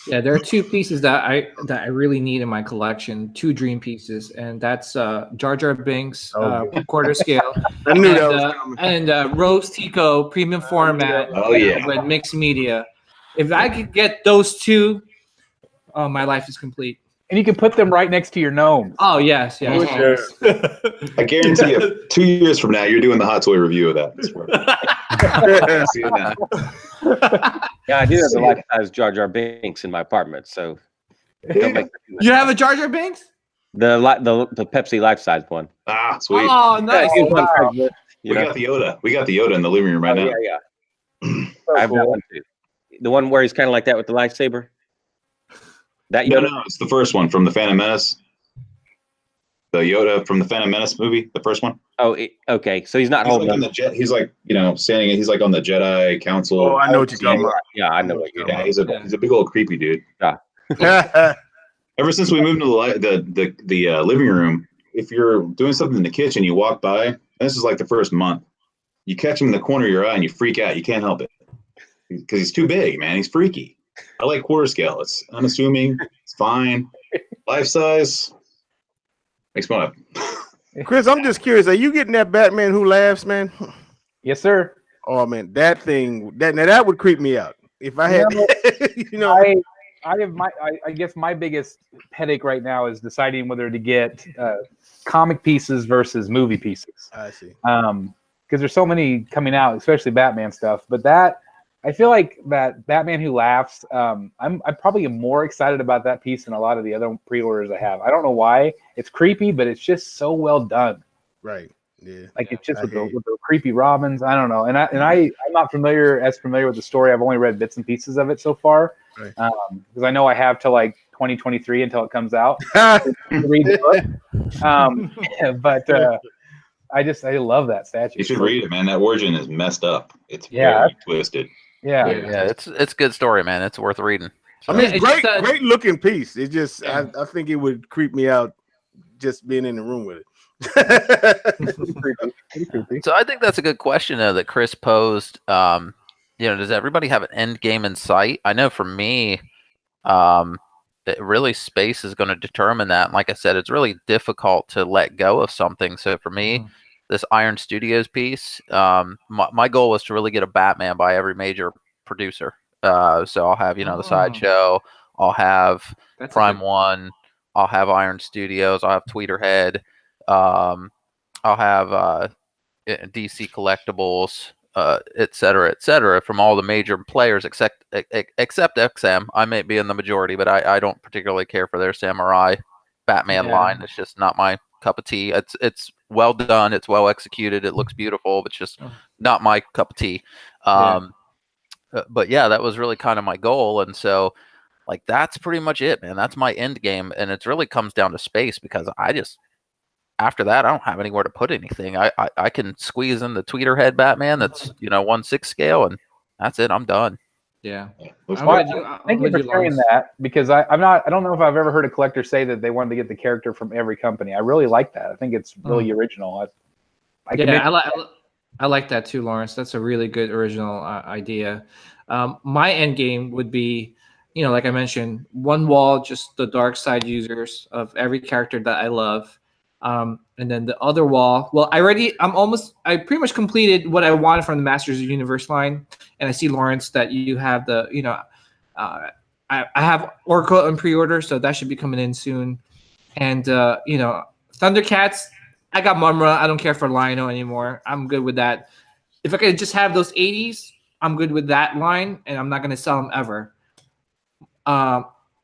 Yeah, there are two pieces that I really need in my collection, two dream pieces, and that's Jar Jar Binks, quarter scale, I knew that was coming. and Rose Tico premium format with mixed media. If I could get those two, my life is complete. And you can put them right next to your gnome. Oh yes. I guarantee you, 2 years from now, you're doing the hot toy review of that. See it now. Yeah, I do have the life-size Jar Jar Binks in my apartment. So you have a Jar Jar Binks? The Pepsi life-size one. Ah, sweet. Oh, nice. We got the Yoda. We got the Yoda in the living room right now. Yeah. I have that one too. The one where he's kind of like that with the lightsaber. That Yoda? No, it's the first one from the Phantom Menace. The Yoda from the Phantom Menace movie, the first one. Oh, okay. So he's not holding on the jet. He's like, standing. He's like on the Jedi Council. Oh, I know what you're talking about. Yeah, I know what you're talking about. He's a big old creepy dude. Yeah. Ever since we moved into the living room, if you're doing something in the kitchen, you walk by, this is like the first month. You catch him in the corner of your eye and you freak out. You can't help it because he's too big, man. He's freaky. I like quarter scale. It's unassuming. It's fine. Life size makes fun of. Chris, I'm just curious. Are you getting that Batman Who Laughs, man? Yes, sir. Oh man, that thing that would creep me out if I had. I guess my biggest headache right now is deciding whether to get comic pieces versus movie pieces. I see. Because there's so many coming out, especially Batman stuff. But that I feel like that Batman Who Laughs. I'm probably more excited about that piece than a lot of the other pre-orders I have. I don't know why. It's creepy, but it's just so well done. Right. Yeah. Like it's just with the creepy Robins. I don't know. And I'm not familiar with the story. I've only read bits and pieces of it so far. Right. Because I know I have till like 2023 until it comes out to read the book. But I love that statue. You should read it, man. That origin is messed up. It's very twisted. Yeah, it's a good story, man. It's worth reading. I mean, it's great looking piece. It just I think it would creep me out just being in the room with it. So I think that's a good question though that Chris posed. Does everybody have an end game in sight? I know for me, really space is going to determine that. And like I said, it's really difficult to let go of something. So for me, this Iron Studios piece, my goal was to really get a Batman by every major producer. So I'll have the Sideshow, I'll have Prime One, I'll have Iron Studios, I'll have Tweeterhead. I'll have DC Collectibles, et cetera, from all the major players except XM. I may be in the majority, but I don't particularly care for their Samurai Batman line. It's just not my cup of tea. It's well done. It's well executed. It looks beautiful, but it's just not my cup of tea. But yeah, that was really kind of my goal. And so like, that's pretty much it, man. That's my end game. And it really comes down to space because after that, I don't have anywhere to put anything. I can squeeze in the Tweeterhead Batman that's 1/6 scale, and that's it. I'm done. Yeah. Thank you for sharing that because I don't know if I've ever heard a collector say that they wanted to get the character from every company. I really like that. I think it's really original. I like that too, Lawrence. That's a really good original idea. My end game would be, like I mentioned, one wall, just the dark side users of every character that I love. And then the other wall, I pretty much completed what I wanted from the Masters of the Universe line. And I see, Lawrence, that you have I have Oracle on pre-order, so that should be coming in soon. And, Thundercats, I got Mumra. I don't care for Lion-O anymore. I'm good with that. If I could just have those 80s, I'm good with that line, and I'm not going to sell them ever.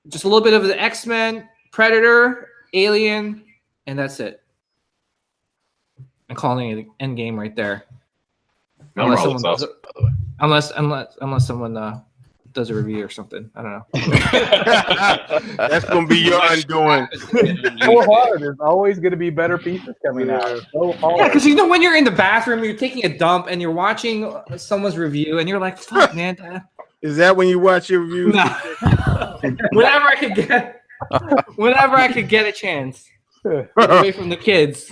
Just a little bit of the X-Men, Predator, Alien, and that's it. I'm calling it an end game right there. Unless someone does a review or something. I don't know. That's gonna be your undoing. So hard. There's always gonna be better pieces coming out. So hard. Yeah, because when you're in the bathroom, you're taking a dump, and you're watching someone's review, and you're like, "Fuck, man." Is that when you watch your review? No. Whenever I could get a chance. Away from the kids.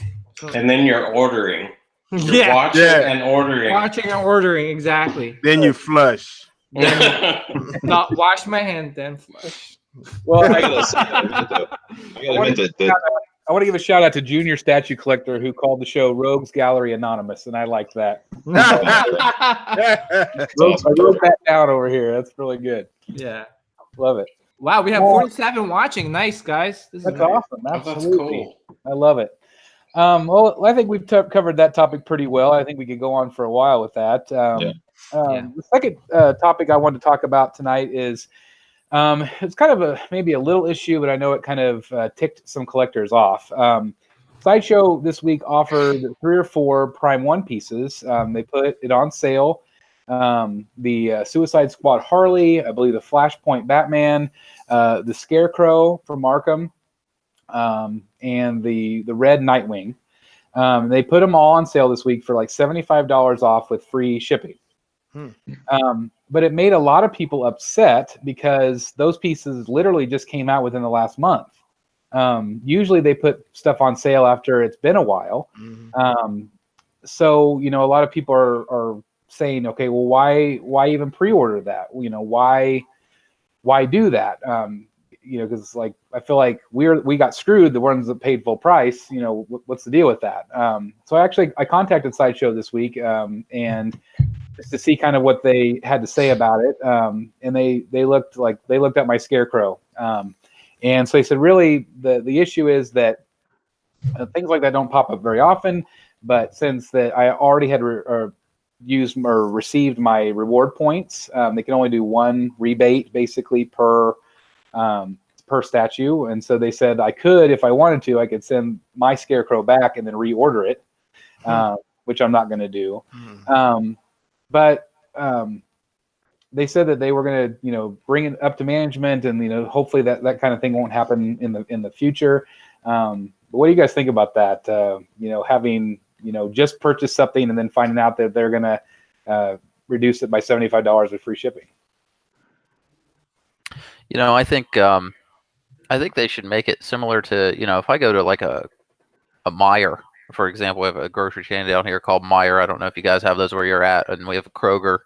And then you're ordering. You're watching and ordering, exactly. Then you flush. Not wash my hand, then flush. Well, I gotta admit that I want to give a shout out to Junior Statue Collector who called the show Rogues Gallery Anonymous, and I like that. I wrote that down over here. That's really good. Yeah. Love it. Wow, we have 47 watching. Nice, guys. That's awesome. Absolutely. That's cool. I love it. Well, I think we've covered that topic pretty well. I think we could go on for a while with that. The second topic I wanted to talk about tonight is it's kind of maybe a little issue, but I know it kind of ticked some collectors off. Sideshow this week offered 3 or 4 Prime 1 pieces. They put it on sale. The Suicide Squad Harley, I believe the Flashpoint Batman, the Scarecrow from Arkham, and the Red Nightwing. They put them all on sale this week for like $75 off with free shipping. But it made a lot of people upset because those pieces literally just came out within the last month. Usually they put stuff on sale after it's been a while. so you know, a lot of people are saying, okay, well, why even pre-order that? You know, why do that? You know, because like I feel like we got screwed, the ones that paid full price. You know, what's the deal with that? So I contacted Sideshow this week, and just to see kind of what they had to say about it. And they looked at my Scarecrow, and so they said really the issue is that things like that don't pop up very often. But since that I already had used or received my reward points, they can only do one rebate basically per statue, and so they said I could, if I wanted to, I could send my Scarecrow back and then reorder it, which I'm not going to do. But they said that they were going to, you know, bring it up to management, and you know, hopefully that kind of thing won't happen in the future. But what do you guys think about that? You know, having, you know, just purchase something and then finding out that they're going to reduce it by $75 with free shipping. You know, I think they should make it similar to, you know, if I go to like a Meijer, for example, we have a grocery chain down here called Meijer. I don't know if you guys have those where you're at, and we have a Kroger.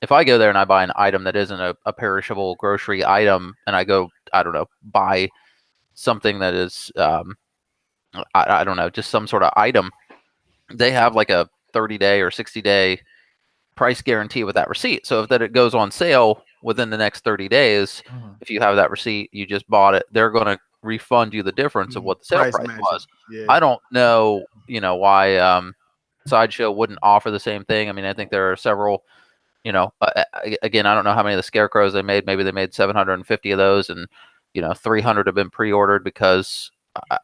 If I go there and I buy an item that isn't a perishable grocery item, and I go, I don't know, buy something that is, I don't know, just some sort of item, they have like a 30-day or 60-day price guarantee with that receipt. So if it goes on sale within the next 30 days, if you have that receipt, you just bought it, they're going to refund you the difference of what the sale price was. Yeah. I don't know, you know, why Sideshow wouldn't offer the same thing. I mean, I think there are several, you know, again, I don't know how many of the Scarecrows they made. Maybe they made 750 of those, and you know, 300 have been pre-ordered, because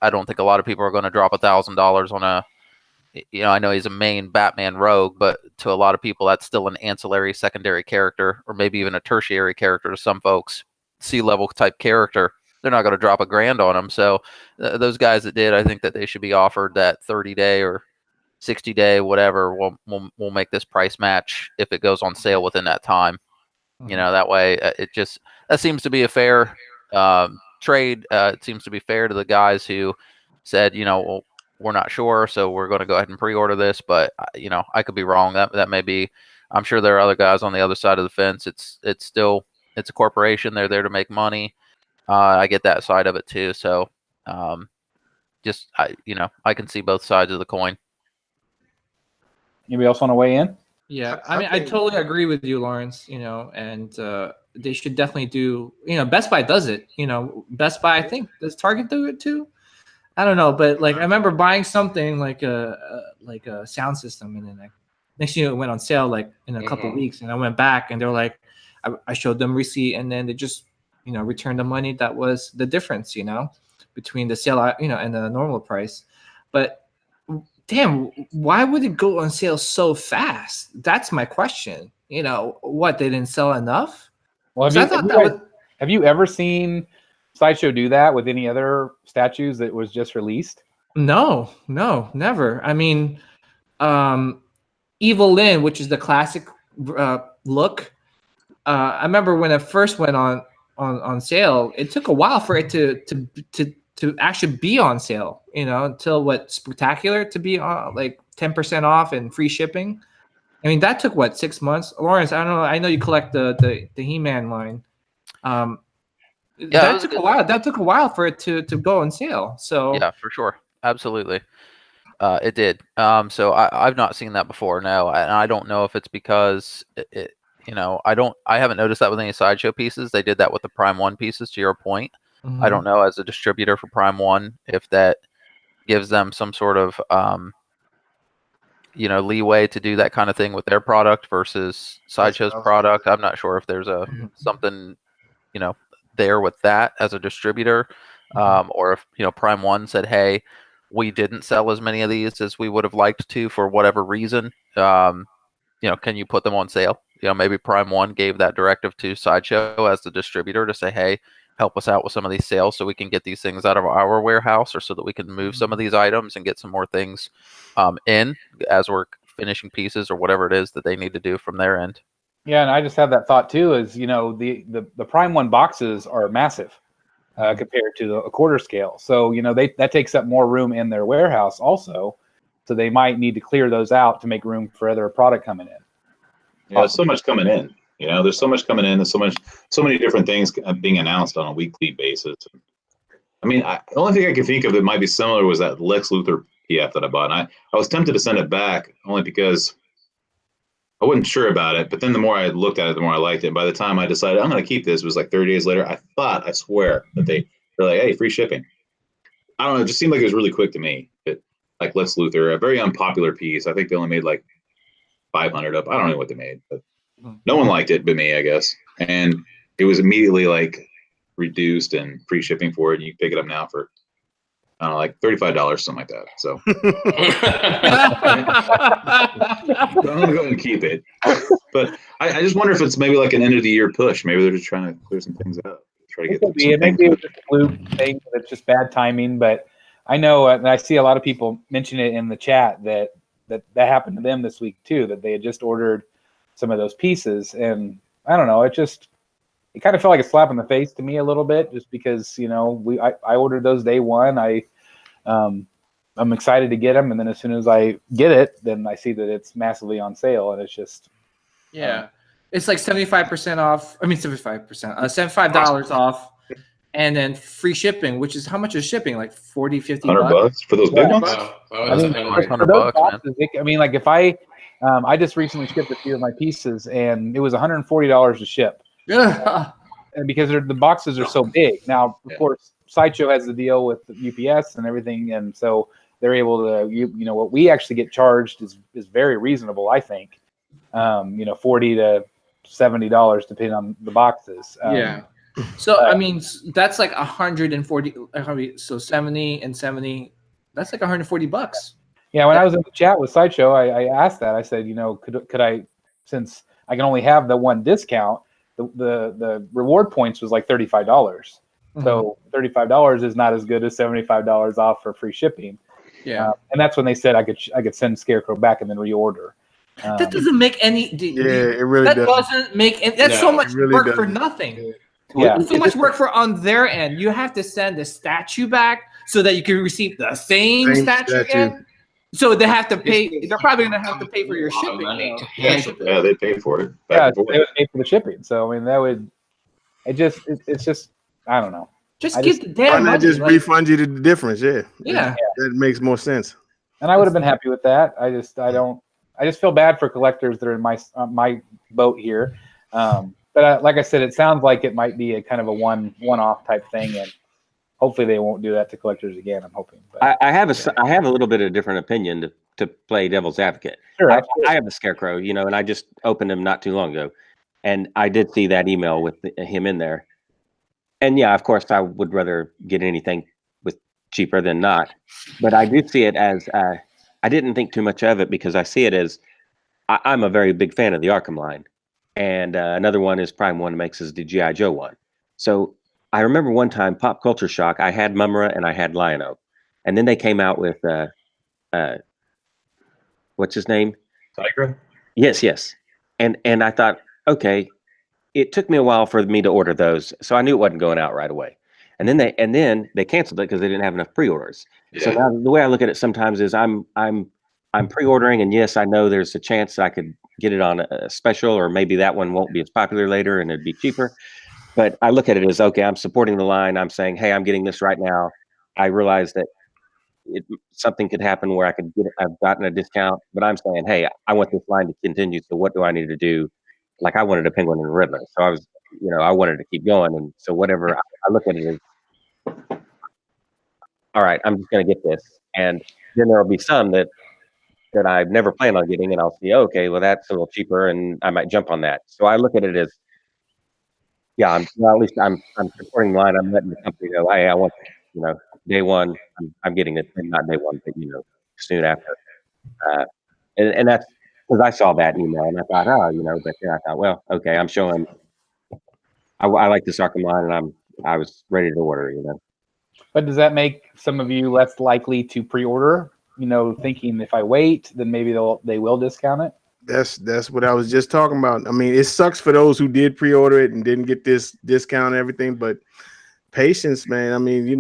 I don't think a lot of people are going to drop $1,000 on a, you know, I know he's a main Batman rogue, but to a lot of people, that's still an ancillary secondary character, or maybe even a tertiary character to some folks, C-level type character. They're not going to drop $1,000 on them. So those guys that did, I think that they should be offered that 30-day or 60-day, whatever. We'll make this price match if it goes on sale within that time. You know, that way that seems to be a fair trade. It seems to be fair to the guys who said, you know, well, we're not sure, so we're going to go ahead and pre-order this. But you know, I could be wrong. That may be. I'm sure there are other guys on the other side of the fence. It's a corporation. They're there to make money. I get that side of it too. So, you know, I can see both sides of the coin. Anybody else want to weigh in? Yeah, I mean, I totally agree with you, Lawrence. You know, and they should definitely do. You know, Best Buy does it. You know, Best Buy, I think, does Target do it too? I don't know, but like I remember buying something like a sound system, and then next year it went on sale like in a couple of weeks, and I went back and they're like, I showed them receipt, and then they just, you know, returned the money. That was the difference, you know, between the sale, you know, and the normal price. But damn, why would it go on sale so fast? That's my question. You know, what, they didn't sell enough? Well, have you ever seen Sideshow do that with any other statues that was just released? No, never. I mean, Evil Lyn, which is the classic look. I remember when it first went on sale, it took a while for it to actually be on sale. You know, until Spectacular to be like 10% off and free shipping. I mean, that took 6 months. Lawrence, I don't know. I know you collect the He-Man line. That took a while. That took a while for it to go on sale. So yeah, for sure, absolutely, it did. So I've not seen that before. No, and I don't know if it's because it you know, I haven't noticed that with any Sideshow pieces. They did that with the Prime 1 pieces, to your point. I don't know, as a distributor for Prime 1, if that gives them some sort of you know, leeway to do that kind of thing with their product versus Sideshow's product. I'm not sure if there's something, you know, there with that as a distributor, or if, you know, Prime 1 said, hey, we didn't sell as many of these as we would have liked to for whatever reason, you know, can you put them on sale? You know, maybe Prime 1 gave that directive to Sideshow as the distributor to say, hey, help us out with some of these sales so we can get these things out of our warehouse, or so that we can move some of these items and get some more things in as we're finishing pieces, or whatever it is that they need to do from their end. Yeah, and I just have that thought too, is, you know, the Prime 1 boxes are massive compared to a quarter scale. So, you know, that takes up more room in their warehouse also. So So they might need to clear those out to make room for other product coming in. Yeah, there's so much coming in. There's so much coming in. There's so many different things being announced on a weekly basis. I mean, the only thing I can think of that might be similar was that Lex Luthor PF that I bought. And I was tempted to send it back only because I wasn't sure about it. But then the more I looked at it, the more I liked it. And by the time I decided I'm going to keep this, it was like 30 days later. I swear that they're like, hey, free shipping. I don't know. It just seemed like it was really quick to me. Like Lex Luthor, a very unpopular piece. I think they only made like 500 up. I don't know what they made, but no one liked it but me, I guess. And it was immediately like reduced and free shipping for it. And you pick it up now for, I don't know, like $35, something like that. So I'm going to go and keep it. But I just wonder if it's maybe like an end of the year push. Maybe they're just trying to clear some things up. Try to get some maybe it was just a fluke thing. That's just bad timing. But I know, and I see a lot of people mention it in the chat that happened to them this week too, that they had just ordered some of those pieces. And I don't know, it kind of felt like a slap in the face to me a little bit, just because, I ordered those day one. I'm excited to get them. And then as soon as I get it, then I see that it's massively on sale, and it's just, it's like 75% off. I mean, 75%, $75 off, and then free shipping, which is how much is shipping? Like 40, 50 $100 for those big ones? I mean, $100, boxes, I mean, like if I just recently shipped a few of my pieces, and it was $140 to ship. Yeah. And because the boxes are so big. Now, of course, Sideshow has the deal with the UPS and everything, and so they're able to, what we actually get charged is very reasonable, I think. $40 to $70 depending on the boxes. So I mean, that's like 140. So 70 and 70. That's like $140. Yeah, when I was in the chat with Sideshow, I asked that. I said, could I, since I can only have the one discount, the reward points was like $35. Mm-hmm. So $35 is not as good as $75 off for free shipping. Yeah, and that's when they said I could send Scarecrow back and then reorder. That doesn't make any. It really that doesn't make. That's so much really work doesn't. for nothing. Yeah, so much work for on their end. You have to send the statue back so that you can receive the same statue again. So they have to pay. They're probably going to have to pay for your shipping. Yeah, they pay for it. They would pay for the shipping. So I mean, that would. It's just. I don't know. Just give the damn money. Why not money, just refund you the difference? Yeah. That makes more sense. And I would have been happy with that. I just feel bad for collectors that are in my boat here. But like I said, it sounds like it might be a kind of a one-off type thing, and hopefully they won't do that to collectors again. I'm hoping. But, I have a little bit of a different opinion to play devil's advocate. Sure, I have a Scarecrow, and I just opened him not too long ago, and I did see that email with him in there. And yeah, of course, I would rather get anything with cheaper than not. But I do see it as I didn't think too much of it because I see it as I'm a very big fan of the Arkham line. And another one is Prime One makes is the G.I. Joe one. So I remember one time, Pop Culture Shock, I had Mumm-Ra and I had Lion-O. And then they came out with, what's his name? Tigra? Yes. And I thought, okay, it took me a while for me to order those. So I knew it wasn't going out right away. And then they canceled it because they didn't have enough pre-orders. Yeah. So now the way I look at it sometimes is I'm pre-ordering, and yes, I know there's a chance I could get it on a special, or maybe that one won't be as popular later and it'd be cheaper. But I look at it as, okay, I'm supporting the line. I'm saying, hey, I'm getting this right now. I realize that something could happen where I've gotten a discount, but I'm saying, hey, I want this line to continue. So what do I need to do? Like I wanted a Penguin and a Riddler. So I wanted to keep going. And so whatever, I look at it as, all right, I'm just going to get this. And then there'll be some that I've never planned on getting, and I'll see, okay, well, that's a little cheaper, and I might jump on that. So I look at it as, yeah, at least I'm supporting the line. I'm letting the company know, hey, I want, day one, I'm getting it, and not day one, but soon after. And that's because I saw that email, and I thought, but then I thought, well, okay, I'm showing. I like this Arkham line, and I was ready to order, But does that make some of you less likely to pre-order? Thinking if I wait, then maybe they will discount it. That's what I was just talking about. I mean, it sucks for those who did pre-order it and didn't get this discount and everything, but patience, man. I mean, it's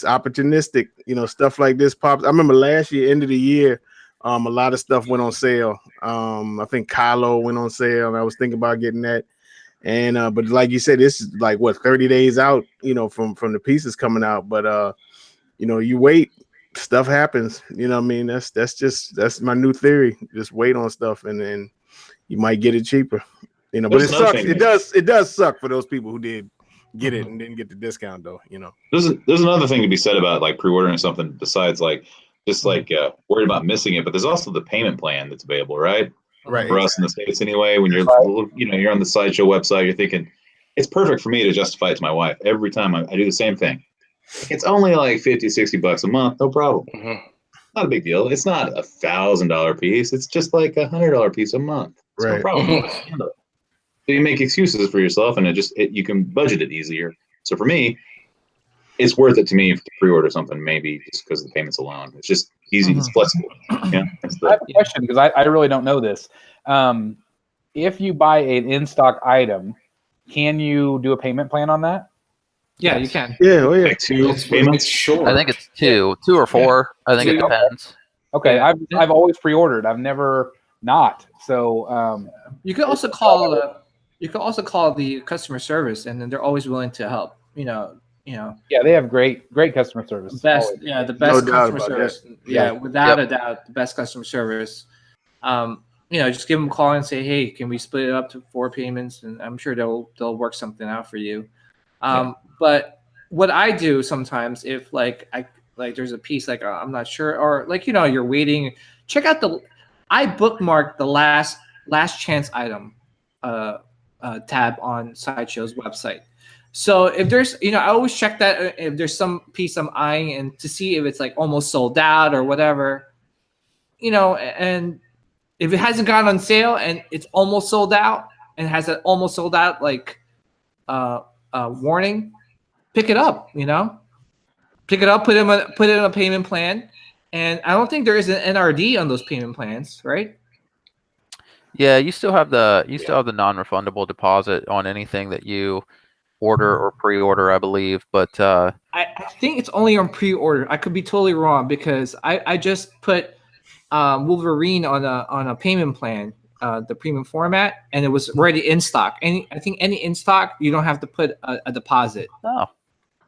opportunistic. Stuff like this pops. I remember last year, end of the year, a lot of stuff went on sale. I think Kylo went on sale, and I was thinking about getting that. And but like you said, this is like what 30 days out, from the pieces coming out. But you wait, stuff happens. You know what I mean? That's my new theory. Just wait on stuff, and then you might get it cheaper. But There's it another sucks. thing. It does suck for those people who did get it and didn't get the discount though. There's another thing to be said about like pre-ordering something besides like just like worried about missing it, but there's also the payment plan that's available, right? Right. For us in the States anyway, when you're you're on the Sideshow website, you're thinking it's perfect for me to justify it to my wife every time I do the same thing. It's only like $50-$60 a month, no problem. Not a big deal. It's not $1,000 piece. It's just like $100 piece a month. It's no problem. So you make excuses for yourself, and you can budget it easier. So for me, it's worth it to me to pre-order something, maybe just because of the payments alone. It's just easy. It's flexible. Yeah. I have a question because I really don't know this. If you buy an in-stock item, can you do a payment plan on that? Yeah, you can. Yeah, oh yeah. Like 2 payments. Sure. I think it's two or four. I think it depends. Okay, Yeah. I've always pre-ordered. I've never not. So You could also call the customer service, and then they're always willing to help. yeah, they have great customer service. Best, always. yeah, the best No doubt customer about service. that. Yeah, without a doubt, the best customer service. Just give them a call and say, hey, can we split it up to 4 payments? And I'm sure they'll work something out for you. But what I do sometimes, if there's a piece I'm not sure, or you're waiting, check out I bookmarked the last chance item tab on Sideshow's website. So if there's, I always check that if there's some piece I'm eyeing and to see if it's like almost sold out or whatever, and if it hasn't gone on sale and it's almost sold out and has an almost sold out warning, pick it up. Pick it up, put it in a payment plan, and I don't think there is an NRD on those payment plans, right? Yeah, you still have the non-refundable deposit on anything that you order or pre-order, I believe. But I think it's only on pre-order. I could be totally wrong because I just put Wolverine on a payment plan, the premium format, and it was already in stock. I think any in stock, you don't have to put a deposit. oh,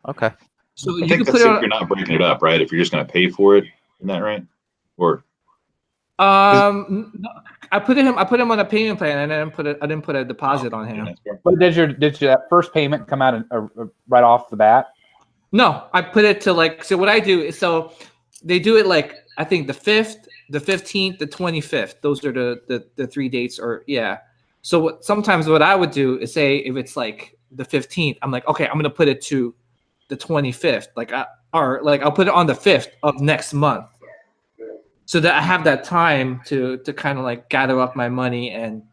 okay. So I you think can that's put it if on. you're not breaking it up, right? If you're just going to pay for it, isn't that right? Or No, I put him on a payment plan, and I didn't put a deposit on him. But did that first payment come out right off the bat? No, I put it to so what I do is they do it I think the 5th, the 15th, the 25th. Those are the 3 dates So sometimes what I would do is say if it's the 15th, I'm like, okay, I'm gonna put it to the 25th, I'll put it on the 5th of next month, so that I have that time to kind of gather up my money and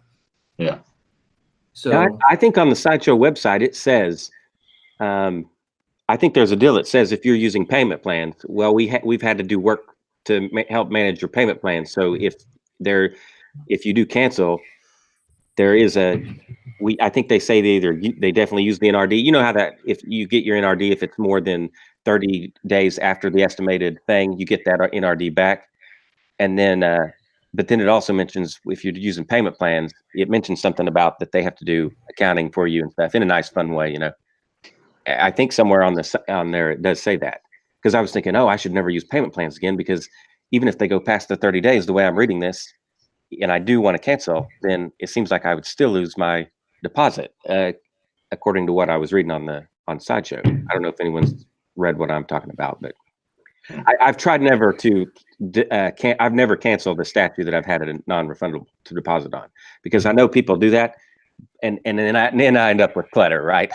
So I think on the Sideshow website it says, I think there's a deal that says if you're using payment plans, well, we've had to do work to help manage your payment plans. So if you do cancel, there is I think they say they definitely use the NRD. You know how that if you get your NRD, if it's more than 30 days after the estimated thing, you get that NRD back. And then, but then it also mentions if you're using payment plans, it mentions something about that they have to do accounting for you and stuff in a nice, fun way. I think somewhere on there it does say that, because I was thinking, I should never use payment plans again, because even if they go past the 30 days, the way I'm reading this, and I do want to cancel, then it seems like I would still lose my deposit, according to what I was reading on Sideshow. I don't know if anyone's read what I'm talking about, but I've tried never to. I've never canceled a statue that I've had a non-refundable to deposit on, because I know people do that, and then I end up with clutter, right?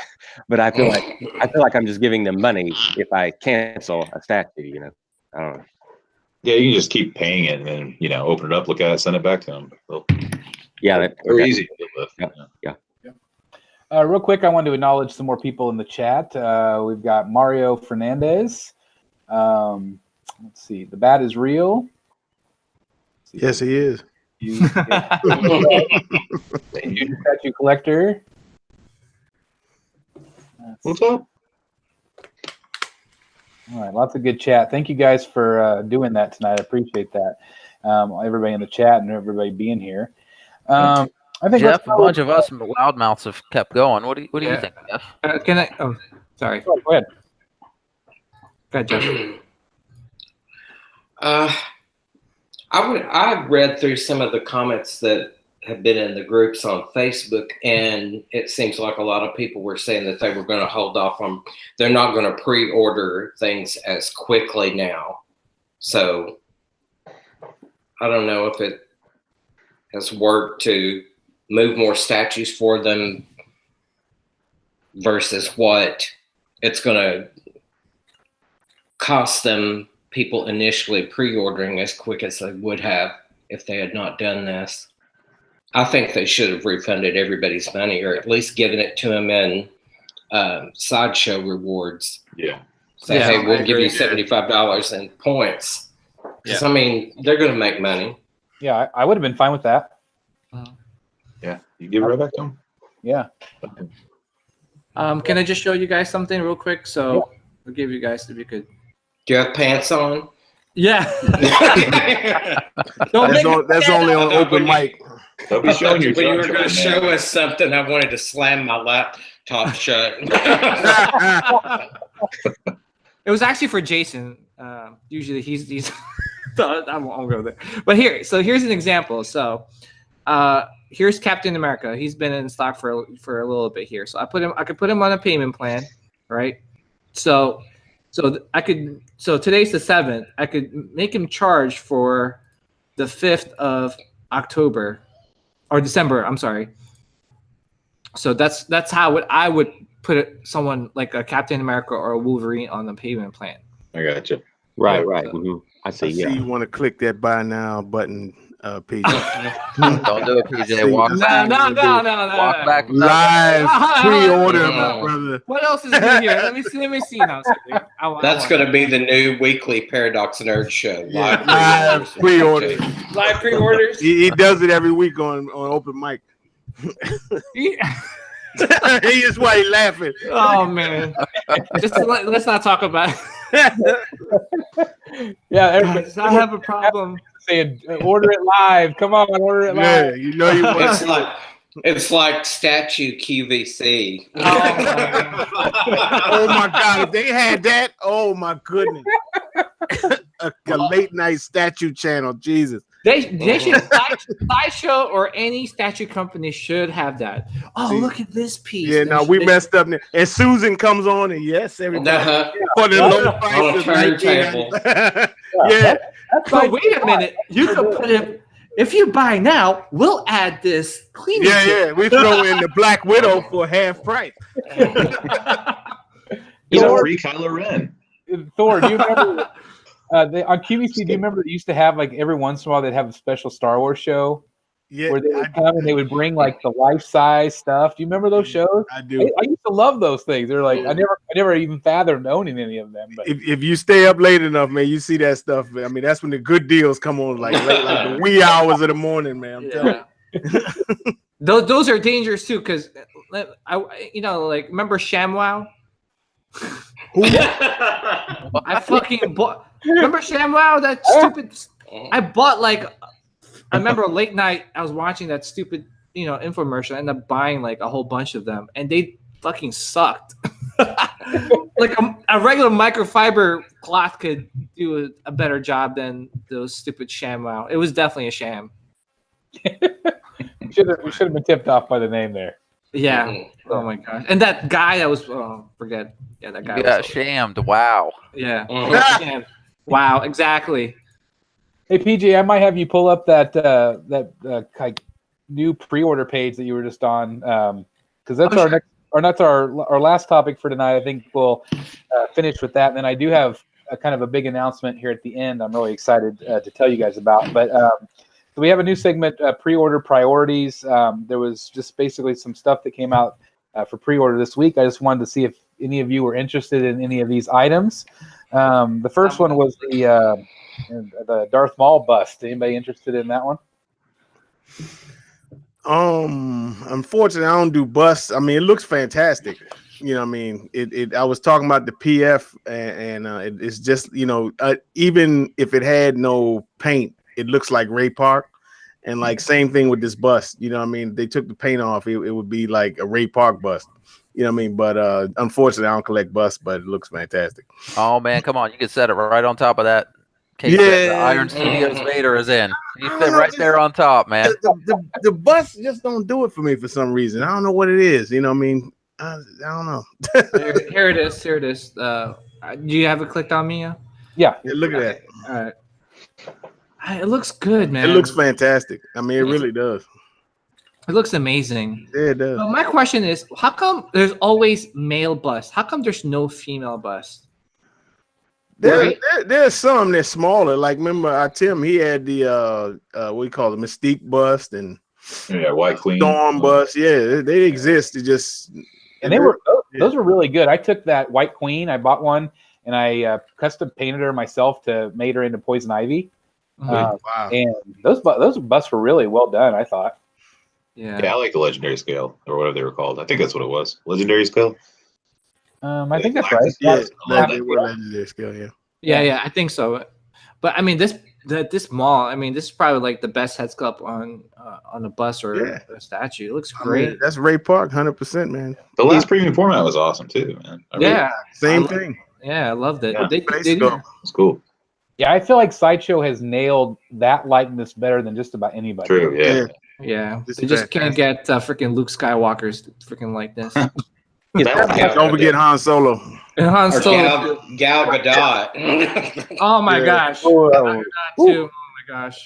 But I feel like I'm just giving them money if I cancel a statue. I don't know. Yeah, you can just keep paying it and then open it up, look at it, send it back to them. Yeah, very easy to deal with. Yeah. Real quick, I wanted to acknowledge some more people in the chat. We've got Mario Fernandez. Let's see. The bat is real. Yes, he is. You statue collector. What's up? All right, lots of good chat. Thank you guys for doing that tonight. I appreciate that. Everybody in the chat and everybody being here. I think Jeff, a let's go- bunch of us loudmouths have kept going. What do you Yeah. think, Jeff? Can I? Oh, sorry. Go ahead. Go ahead, Jeff. I've read through some of the comments that have been in the groups on Facebook, and it seems like a lot of people were saying that they were going to hold off on, they're not going to pre-order things as quickly now. So I don't know if it has worked to move more statues for them versus what it's going to cost them, people initially pre-ordering as quick as they would have if they had not done this. I think they should have refunded everybody's money, or at least given it to them in sideshow rewards. Yeah. Say, Yeah, hey, I we'll give you agree. $75 in points. Because, I mean, they're going to make money. Yeah, I would have been fine with that. Yeah. You give it right back to them. Yeah. Can I just show you guys something real quick? So I'll give you guys, if you could. Do you have pants on? Yeah. Don't make me That's only on open mic. They'll be showing you. When you were going to show us something, I wanted to slam my laptop shut. It was actually for Jason. Usually he's I won't go there. But here's an example. So here's Captain America. He's been in stock for a little bit here. So I could put him on a payment plan, right? So today's the 7th. I could make him charge for the 5th of October or December. I'm sorry. So that's how I would put someone like a Captain America or a Wolverine on the payment plan. I got you. Right. Mhm. I I see. see Yeah. you want to click that buy now button, PJ. Don't do it, PJ. Walk No, back. No. Walk back. Live pre-order, No. my brother. What else is new here? Let me see now. That's going to be the new weekly Paradox Nerd show. Yeah, live pre-order. live pre-orders. He does it every week on open mic. He is why he laughing. Oh man! Let's not talk about Yeah, everybody I have a problem. saying order it live. Come on, order it Yeah, live. you know you want. It's like statue QVC. Oh my God! If they had that, oh my goodness! a late night statue channel, Jesus. They should Sideshow or any statue company should have that. Oh, look at this piece. Yeah, no, we messed up. And Susan comes on, and yes, everybody for the low price On a of turntable. Yeah, But wait a minute, you could put it. If you buy now, we'll add this cleaning. yeah. We throw in the Black Widow for half price. He's a free Kylo Ren. Thor, do you remember on QVC? Do you remember they used to have like every once in a while they'd have a special Star Wars show Yeah, where they would come and they would bring like the life size stuff. Do you remember those shows? I do. I used to love those things. They're like I never even fathomed owning any of them. But If you stay up late enough, man, you see that stuff. I mean, that's when the good deals come on, like the wee hours of the morning, man. I'm telling you. Those are dangerous too, because remember ShamWow? I fucking bought. Remember ShamWow? That stupid. I bought I remember late night. I was watching that stupid, infomercial. I ended up buying like a whole bunch of them, and they fucking sucked. Like a regular microfiber cloth could do a better job than those stupid ShamWow. It was definitely a sham. we should have been tipped off by the name there. Yeah. Oh my gosh. And that guy that was forget. Yeah, that guy. You got was shamed. Wow. Yeah. Mhm. Yeah. Wow. Exactly. Hey PJ, I might have you pull up that like new pre-order page that you were just on, because that's our last topic for tonight. I think we'll finish with that, and then I do have a kind of a big announcement here at the end. I'm really excited to tell you guys about. But so we have a new segment, pre-order priorities. There was just basically some stuff that came out for pre-order this week. I just wanted to see if any of you were interested in any of these items. The first one was the Darth Maul bust. Anybody interested in that one? Unfortunately, I don't do busts. I mean, it looks fantastic. you know, what I mean, I was talking about the PF, and it's just, you know, even if it had no paint, it looks like Ray Park. And like same thing with this bus, you know what I mean? They took the paint off, it would be like a Ray Park bus. You know what I mean? But unfortunately, I don't collect bus, but it looks fantastic. Oh man, come on! You can set it right on top of that case that the Iron Studios Vader is in. You fit right there on top, man. The bus just don't do it for me for some reason. I don't know what it is. You know what I mean? I don't know. Here it is. Here it is. Do you have it clicked on me? Yeah, look at that. All right. It looks good, man. It looks fantastic. I mean, it really does. It looks amazing. Yeah, it does. Well, my question is, how come there's always male bust? How come there's no female bust? There's some that's smaller. Like, remember, Tim, he had the what do you call it, Mystique bust and White Queen, Storm bust. Yeah, they exist. It just and those were really good. I took that White Queen, I bought one, and I custom painted her myself to made her into Poison Ivy. wow. And those busts were really well done, I thought. Yeah, I like the Legendary Scale or whatever they were called. I think that's what it was. Legendary Scale. I think that's right. Yeah, they were Legendary Scale. Yeah, I think so. But I mean, this mall. I mean, this is probably like the best head sculpt on a bus or a statue. It looks great. I mean, that's Ray Park, 100%, man. The last premium format was awesome too, man. Same thing. Yeah, I loved it. Yeah. It's cool. Yeah, I feel like Sideshow has nailed that likeness better than just about anybody. True. Yeah. They just can't get freaking Luke Skywalker's freaking likeness. Don't forget Han Solo. And Han Solo. Gal Gadot. Oh my gosh. Gal Gadot too. Oh my gosh.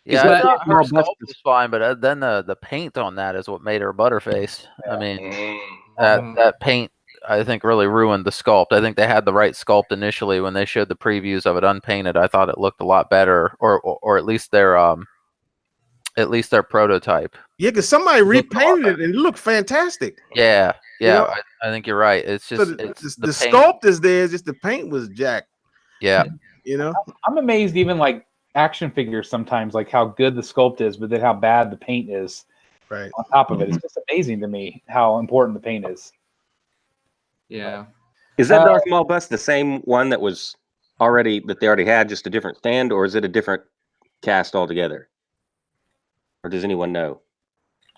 Yeah, I thought her sculpt was fine, but then the paint on that is what made her Butterface. I mean, that paint, I think, really ruined the sculpt. I think they had the right sculpt initially when they showed the previews of it unpainted. I thought it looked a lot better, or at least their prototype. Yeah, because somebody repainted it and it looked fantastic. Yeah, You know? I think you're right. It's just So it's the paint. sculpt is there, just the paint was jacked. Yeah, You know? I'm amazed even like action figures sometimes, like how good the sculpt is, but then how bad the paint is Right. on top of it. It's just amazing to me how important the paint is. Yeah. Is that Darth Maul bust the same one that they already had, just a different stand, or is it a different cast altogether? Or does anyone know?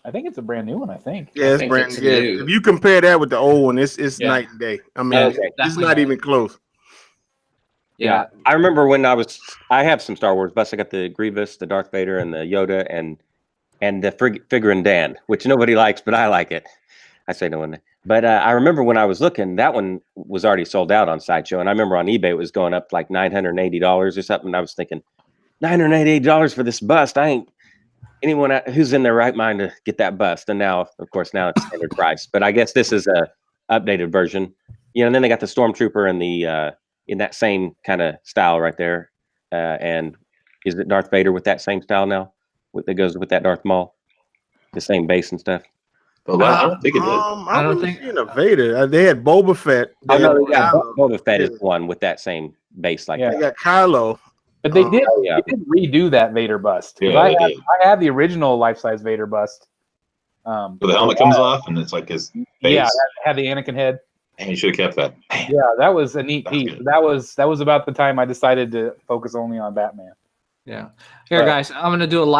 I think it's a brand new one. I think. Yeah, it's brand new. If you compare that with the old one, it's night and day. I mean, it's not even close. Yeah. I remember when I have some Star Wars busts. I got the Grievous, the Darth Vader, and the Yoda, and the Figurin Dan, which nobody likes, but I like it. I say no one. But I remember when I was looking, that one was already sold out on Sideshow, and I remember on eBay it was going up like $980 or something. And I was thinking, $988 for this bust. I ain't anyone who's in their right mind to get that bust. And now, of course, it's standard price. But I guess this is a updated version. And then they got the Stormtrooper and the in that same kind of style right there. And is it Darth Vader with that same style now? That goes with that Darth Maul, the same base and stuff. I don't think it did. I don't think a Vader. They had Boba Fett. Boba Fett is one with that same base like that. They got Kylo. But they did redo that Vader bust. Yeah, I had the original life-size Vader bust. So the helmet comes off and it's like his face. Yeah, that had the Anakin head. And you should have kept that. Yeah, that was a neat piece. Good. That was about the time I decided to focus only on Batman. Yeah. Here, guys, I'm gonna do a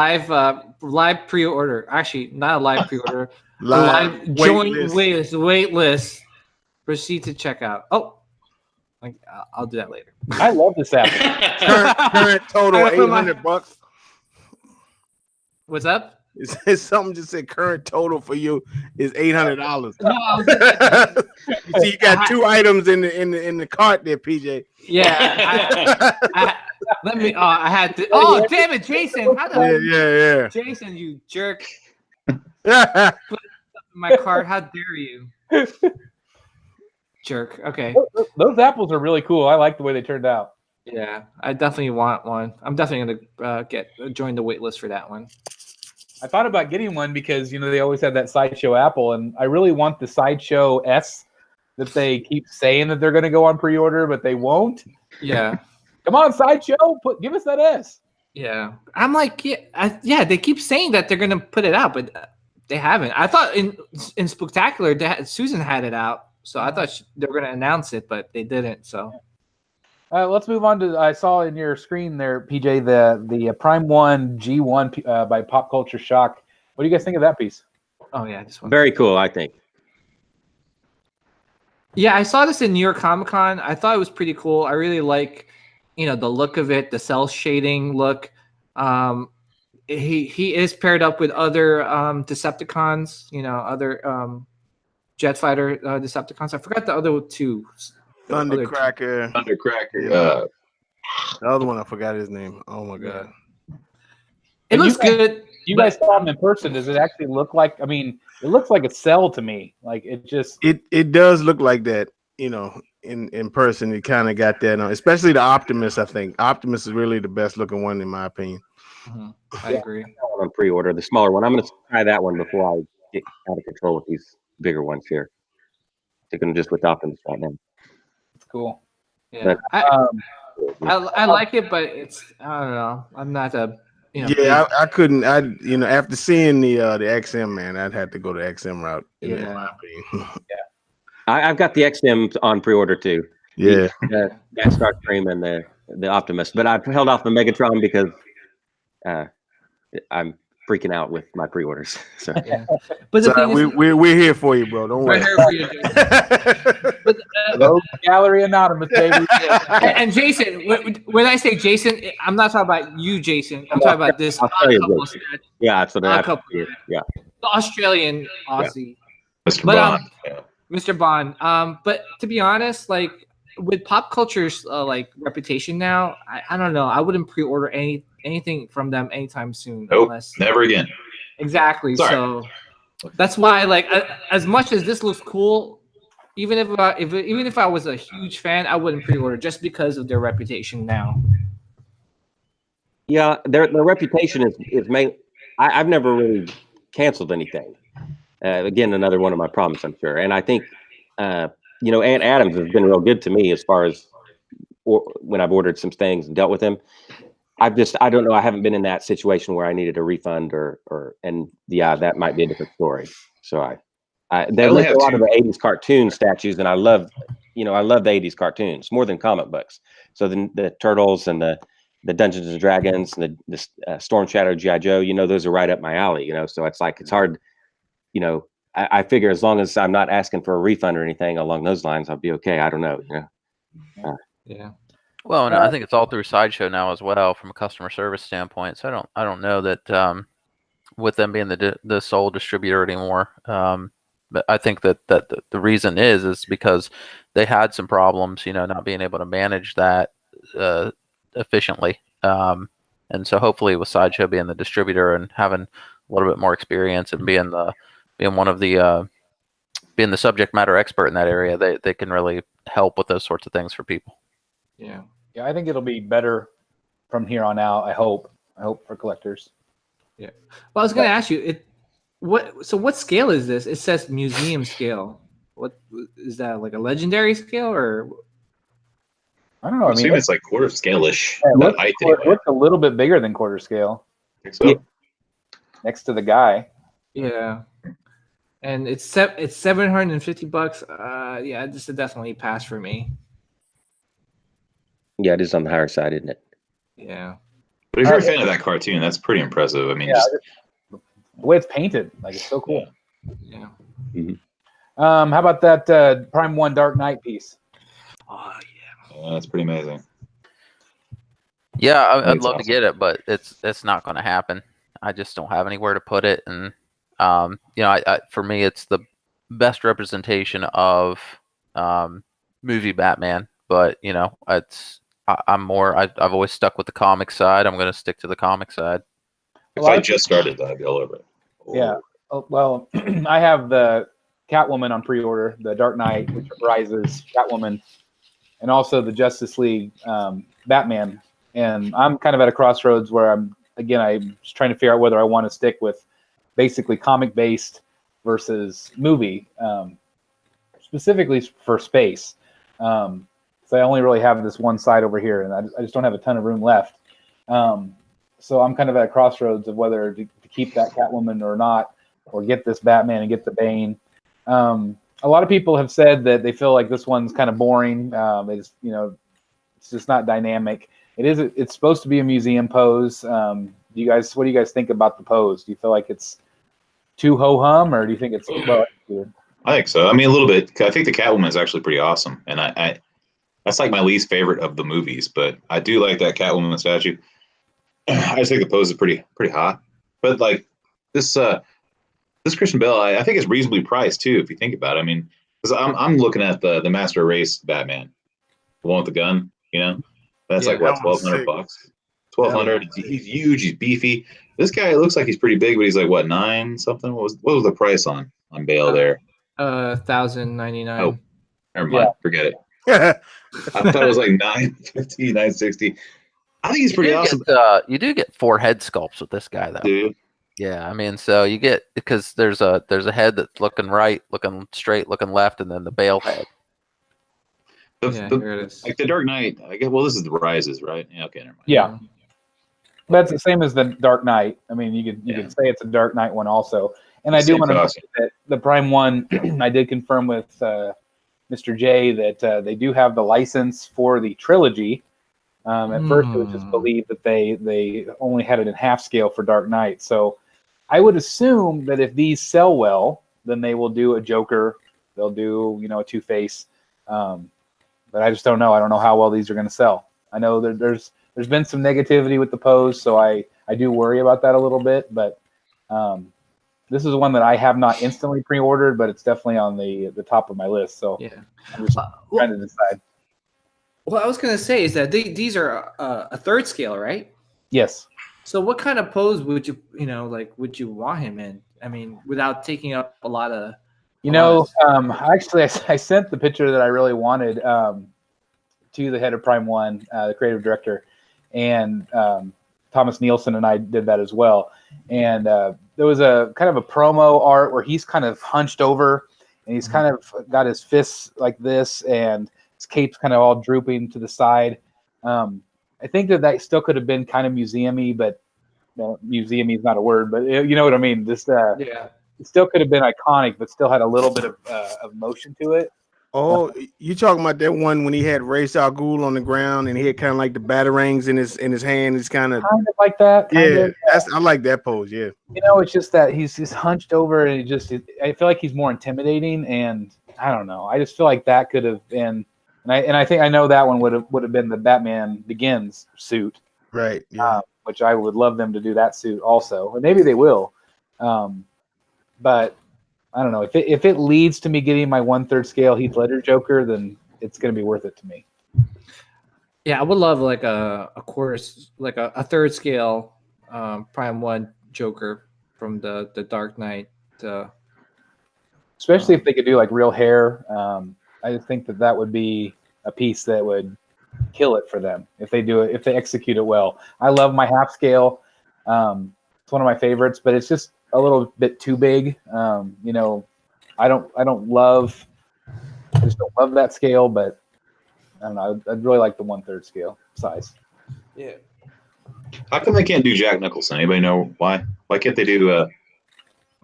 live pre-order. Actually, not a live pre-order. live joint wait list. Proceed to checkout. Oh, I'll do that later. I love this app. Current total $800. What's up? It's something just said current total for you is $800. No, you see, you got two items in the cart there, PJ. Yeah. Let me. I had to. Oh, damn it, Jason! How the? Yeah. Jason, you jerk! My cart. How dare you? Jerk. Okay. Those apples are really cool. I like the way they turned out. Yeah, I definitely want one. I'm definitely gonna join the wait list for that one. I thought about getting one because they always have that Sideshow apple, and I really want the Sideshow S that they keep saying that they're going to go on pre-order, but they won't. Yeah. Come on, Sideshow, give us that S. Yeah, I'm like, yeah. They keep saying that they're going to put it out, but they haven't. I thought in Spooktacular, Susan had it out. So I thought they were going to announce it, but they didn't. So Let's move on to. I saw in your screen there, PJ, the Prime One G1 by Pop Culture Shock. What do you guys think of that piece? oh yeah, this one. Very cool, I think. Yeah, I saw this in New York Comic Con. I thought it was pretty cool. I really like, the look of it, the cell shading look. He is paired up with other Decepticons, other jet fighter Decepticons. I forgot the other two. Thundercracker. Thundercracker. The other one, I forgot his name. Oh my god. It looks good. You guys saw him in person. Does it actually look like? I mean, it looks like a cell to me. Like it just. It does look like that. In person, it kind of got that. Especially the Optimus. I think Optimus is really the best looking one in my opinion. I agree. On pre-order, the smaller one. I'm going to try that one before I get out of control with these bigger ones here. Sticking just with Optimus right now. It's cool. Yeah, But, I like it, but I don't know. I'm not a Yeah, I couldn't. After seeing the XM, man, I'd have to go the XM route. In my opinion. I've got the XM on pre-order too. Yeah. The Starscream and the Optimus, but I've held off the Megatron because I'm freaking out with my pre-orders. So yeah. But the thing is, we're here for you, bro. Don't worry. we're here for you, Jason. But, Rogue Gallery Anonymous, baby. and Jason, when I say Jason, I'm not talking about you, Jason. I'm talking about this I'll tell you, couple Jason. Yeah, so that's the Australian Aussie. Mr. But, Bond. Mr. Bond. But to be honest, like with pop culture's reputation now, I don't know. I wouldn't pre-order anything from them anytime soon. Nope, Unless never again. exactly. Sorry. So that's why, as much as this looks cool, even if I was a huge fan, I wouldn't pre-order just because of their reputation now. Yeah, their reputation is main. I've never really canceled anything. Again, another one of my problems, I'm sure. And I think, Aunt Adams has been real good to me as far as when I've ordered some things and dealt with him. I don't know. I haven't been in that situation where I needed a refund that might be a different story. So there's a lot of the 80s cartoon statues, and I love the 80s cartoons more than comic books. So the Turtles and the Dungeons and Dragons and the Storm Shadow G.I. Joe, those are right up my alley, so it's like, it's hard, I figure as long as I'm not asking for a refund or anything along those lines, I'll be okay. I don't know, Yeah. Well, and I think it's all through Sideshow now as well, from a customer service standpoint. So I don't know that with them being the sole distributor anymore. But I think that the reason is because they had some problems, not being able to manage that efficiently. And so hopefully with Sideshow being the distributor and having a little bit more experience and being one of the being the subject matter expert in that area, they can really help with those sorts of things for people. Yeah. Yeah, I think it'll be better from here on out. I hope for collectors. Yeah. Well, I was going to ask you, what scale is this? It says museum scale. What is that, like a legendary scale, or? I don't know. I assume it's like quarter scale-ish. It looks a little bit bigger than quarter scale. Think so? Yeah. Next to the guy. Yeah. And it's $750. Yeah, this is definitely a pass for me. Yeah, it is on the higher side, isn't it? Yeah. But if you're a fan of that cartoon, that's pretty impressive. I mean, just the way it's painted, like, it's so cool. Yeah. How about that Prime One Dark Knight piece? Oh yeah. that's pretty amazing. Yeah, I'd That's love to awesome. get it, but it's not going to happen. I just don't have anywhere to put it, and for me, it's the best representation of movie Batman. But I've always stuck with the comic side. I'm going to stick to the comic side. If I just started that, I'd be all over it. Yeah. Well, I have the Catwoman on pre-order, the Dark Knight, which Rises Catwoman, and also the Justice League Batman. And I'm kind of at a crossroads where I'm just trying to figure out whether I want to stick with basically comic-based versus movie, specifically for space. So I only really have this one side over here, and I just don't have a ton of room left. So I'm kind of at a crossroads of whether to keep that Catwoman or not, or get this Batman and get the Bane. a lot of people have said that they feel like this one's kind of boring. It's it's just not dynamic. It's supposed to be a museum pose. What do you guys think about the pose? Do you feel like it's too ho hum, or do you think it's well executed? I think so. I mean, a little bit. I think the Catwoman is actually pretty awesome, and I that's like my least favorite of the movies, but I do like that Catwoman statue. I just think the pose is pretty hot. But like this Christian Bale, I think it's reasonably priced too, if you think about it. I mean, because I'm looking at the Master Race Batman, the one with the gun. That's like what, $1,200 bucks. 1,200. He's huge. He's beefy. This guy looks like he's pretty big, but he's like what, 9 something? What was the price on Bale there? $1,099. Oh, never mind. Forget it. I thought it was like 950, 960. I think he's pretty awesome. You do get 4 head sculpts with this guy, though. Dude. Yeah, I mean, so you get, because there's a head that's looking right, looking straight, looking left, and then the Bale head. Here it is. Like the Dark Knight. I guess. Well, this is the Rises, right? Yeah. Okay. Never mind. Yeah, that's the same as the Dark Knight. I mean, you could say it's a Dark Knight one also. And I do want to mention that the Prime one, I did confirm with Mr. J that they do have the license for the trilogy. At first, it was just believed that they only had it in half scale for Dark Knight. So I would assume that if these sell well, then they will do a Joker. They'll do a Two-Face. But I just don't know. I don't know how well these are going to sell. I know there's been some negativity with the pose, so I do worry about that a little bit. But this is one that I have not instantly pre-ordered, but it's definitely on the top of my list. So yeah, I'm just trying to decide. What I was going to say is that these are a 3rd scale, right? Yes. So what kind of pose would you would you want him in? I mean, without taking up a lot of. Actually, I sent the picture that I really wanted to the head of Prime One, the creative director, and Thomas Nielsen and I did that as well. And there was a kind of a promo art where he's kind of hunched over, and he's kind of got his fists like this, and his cape's kind of all drooping to the side. I think that still could have been kind of museum-y, but museum-y is not a word, but you know what I mean. It still could have been iconic, but still had a little bit of motion to it. Oh, you talking about that one when he had Ra's al Ghul on the ground and he had kind of like the batarangs in his hand? It's kind of like that. I like that pose. Yeah, it's just that he's hunched over, and I feel like he's more intimidating, and I don't know. I just feel like that could have been, and I know that one would have been the Batman Begins suit, right? Yeah, which I would love them to do that suit also, and maybe they will. But I don't know, if it leads to me getting my 1/3 scale Heath Ledger Joker, then it's going to be worth it to me. Yeah, I would love like a 3rd scale Prime One Joker from the Dark Knight. Especially if they could do like real hair. I just think that would be a piece that would kill it for them if they do it, if they execute it well. I love my half scale. It's one of my favorites, but it's just a little bit too big. I don't love that scale, but I don't know. I'd really like the 1/3 scale size. Yeah. How come they can't do Jack Nicholson? Anybody know why? Why can't they do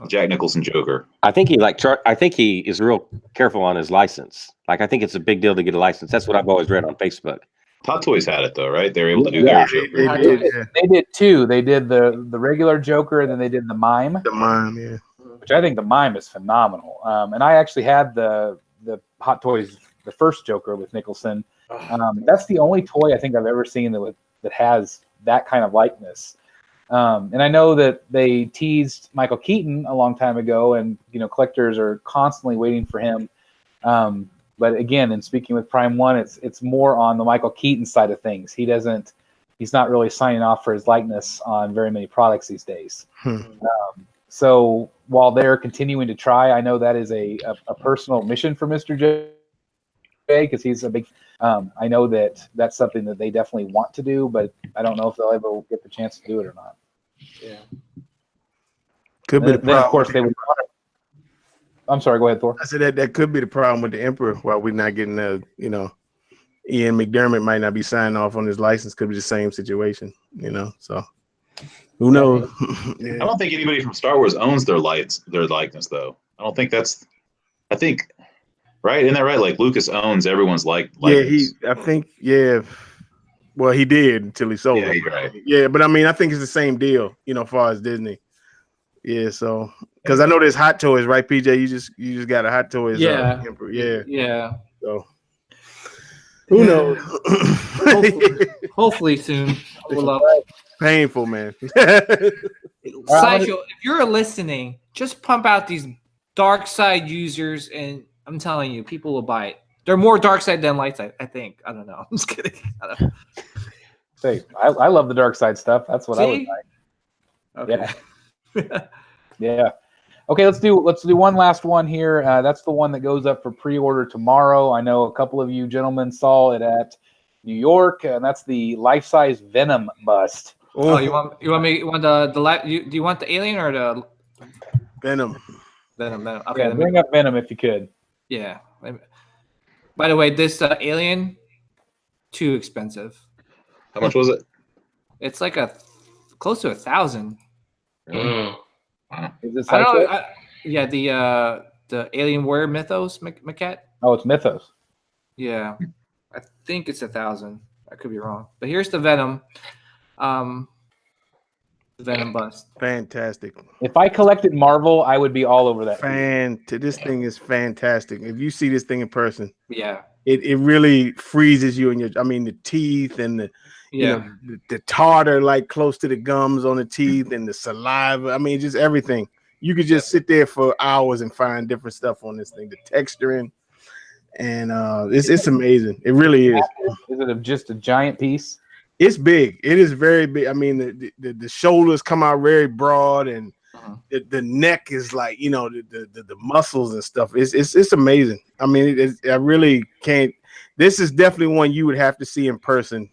Jack Nicholson Joker? I think he is real careful on his license. Like, I think it's a big deal to get a license. That's what I've always read on Facebook. Hot Toys had it though, right? They were able to do their Joker. They did 2. They did the regular Joker, and then they did the mime. The mime, yeah. Which I think the mime is phenomenal. And I actually had the Hot Toys, the first Joker with Nicholson. That's the only toy I think I've ever seen that has that kind of likeness. And I know that they teased Michael Keaton a long time ago, and collectors are constantly waiting for him. But again, in speaking with Prime One, it's more on the Michael Keaton side of things. He's not really signing off for his likeness on very many products these days. So while they're continuing to try, I know that is a personal mission for Mr. J, because he's a big. I know that's something that they definitely want to do, but I don't know if they'll ever get the chance to do it or not. Yeah. Could be the problem. Then, of course, they would. I'm sorry. Go ahead, Thor. I said that could be the problem with the Emperor. While we're not getting Ian McDermott might not be signing off on his license. Could be the same situation. So who knows? I don't think anybody from Star Wars owns their likeness, though. I don't think that's. I think Right? Isn't that right? Like Lucas owns everyone's I think, well, he did until he sold Yeah, it. you're right. Yeah, but I mean, I think it's the same deal, as far as Disney. Yeah, so because I know there's Hot Toys, right, PJ? You just got a Hot Toys. Yeah. Yeah. So who knows? Hopefully soon. I would love Painful, man. Sideshow, if you're listening, just pump out these dark side users, and I'm telling you, people will buy it. They're more dark side than light side, I think. I don't know. I'm just kidding. I don't know. Say, I love the dark side stuff. That's what I would buy. Okay. Yeah. Okay, let's do one last one here. That's the one that goes up for pre-order tomorrow. I know a couple of you gentlemen saw it at New York, and that's the life-size Venom bust. Oh, you want do you want the alien or the Venom? Venom. Okay, Yeah, bring up Venom if you could. yeah. By the way, this alien too expensive. How much was it? It's like close to 1,000. Mm. Is this I don't Sideshow? know. The Alien Warrior Mythos maquette. Oh, it's Mythos. Yeah, I think it's 1,000. I could be wrong, but here's the Venom. The Venom bust. Fantastic. If I collected Marvel, I would be all over that. This thing is fantastic. If you see this thing in person, Yeah, it really freezes you in the teeth and the yeah. the tartar like close to the gums on the teeth and the saliva. I mean, just everything. You could just sit there for hours and find different stuff on this thing. The texturing, and it's amazing. It really is. Is it just a giant piece? It's big. It is very big. I mean, the shoulders come out very broad, and the neck is like the muscles and stuff. It's amazing. I mean, I really can't. This is definitely one you would have to see in person.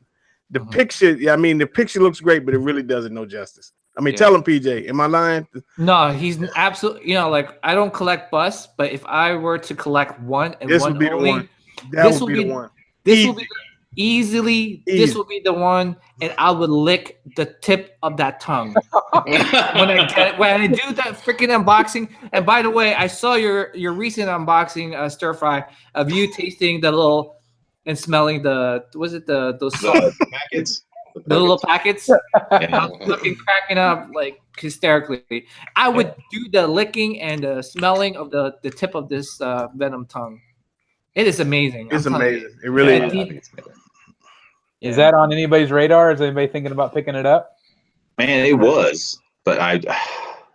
The picture, the picture looks great, but it really does it no justice. I mean, tell him, PJ, am I lying? No, he's absolutely. I don't collect busts, but if I were to collect one and This one would be only, the one. That would be the one. This will be easily. This will be the one, and I would lick the tip of that tongue when I do that freaking unboxing. And by the way, I saw your recent unboxing, Stir Fry, of you tasting the little and smelling those packets. The little packets. Yeah. I was fucking cracking up like hysterically. I would do the licking and the smelling of the tip of this Venom tongue. It is amazing. It's I'm telling you. amazing. It really Yeah, is. Is that on anybody's radar? Is anybody thinking about picking it up? Man, it was, but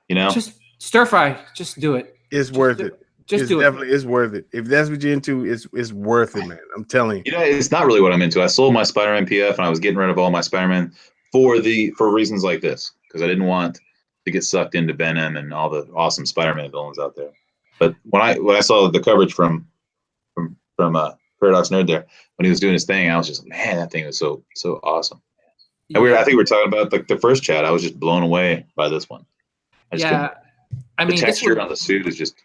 Just stir fry. Just do it. It's worth it. Just do it. It's worth it. If that's what you're into, it's worth it, man. I'm telling you. It's not really what I'm into. I sold my Spider-Man PF and I was getting rid of all my Spider-Man for reasons like this, because I didn't want to get sucked into Venom and all the awesome Spider-Man villains out there. But when I saw the coverage from Paradox Nerd there, when he was doing his thing, I was just, man, that thing was so awesome. And I think we were talking about the first chat. I was just blown away by this one. I mean, the texture on the suit is just.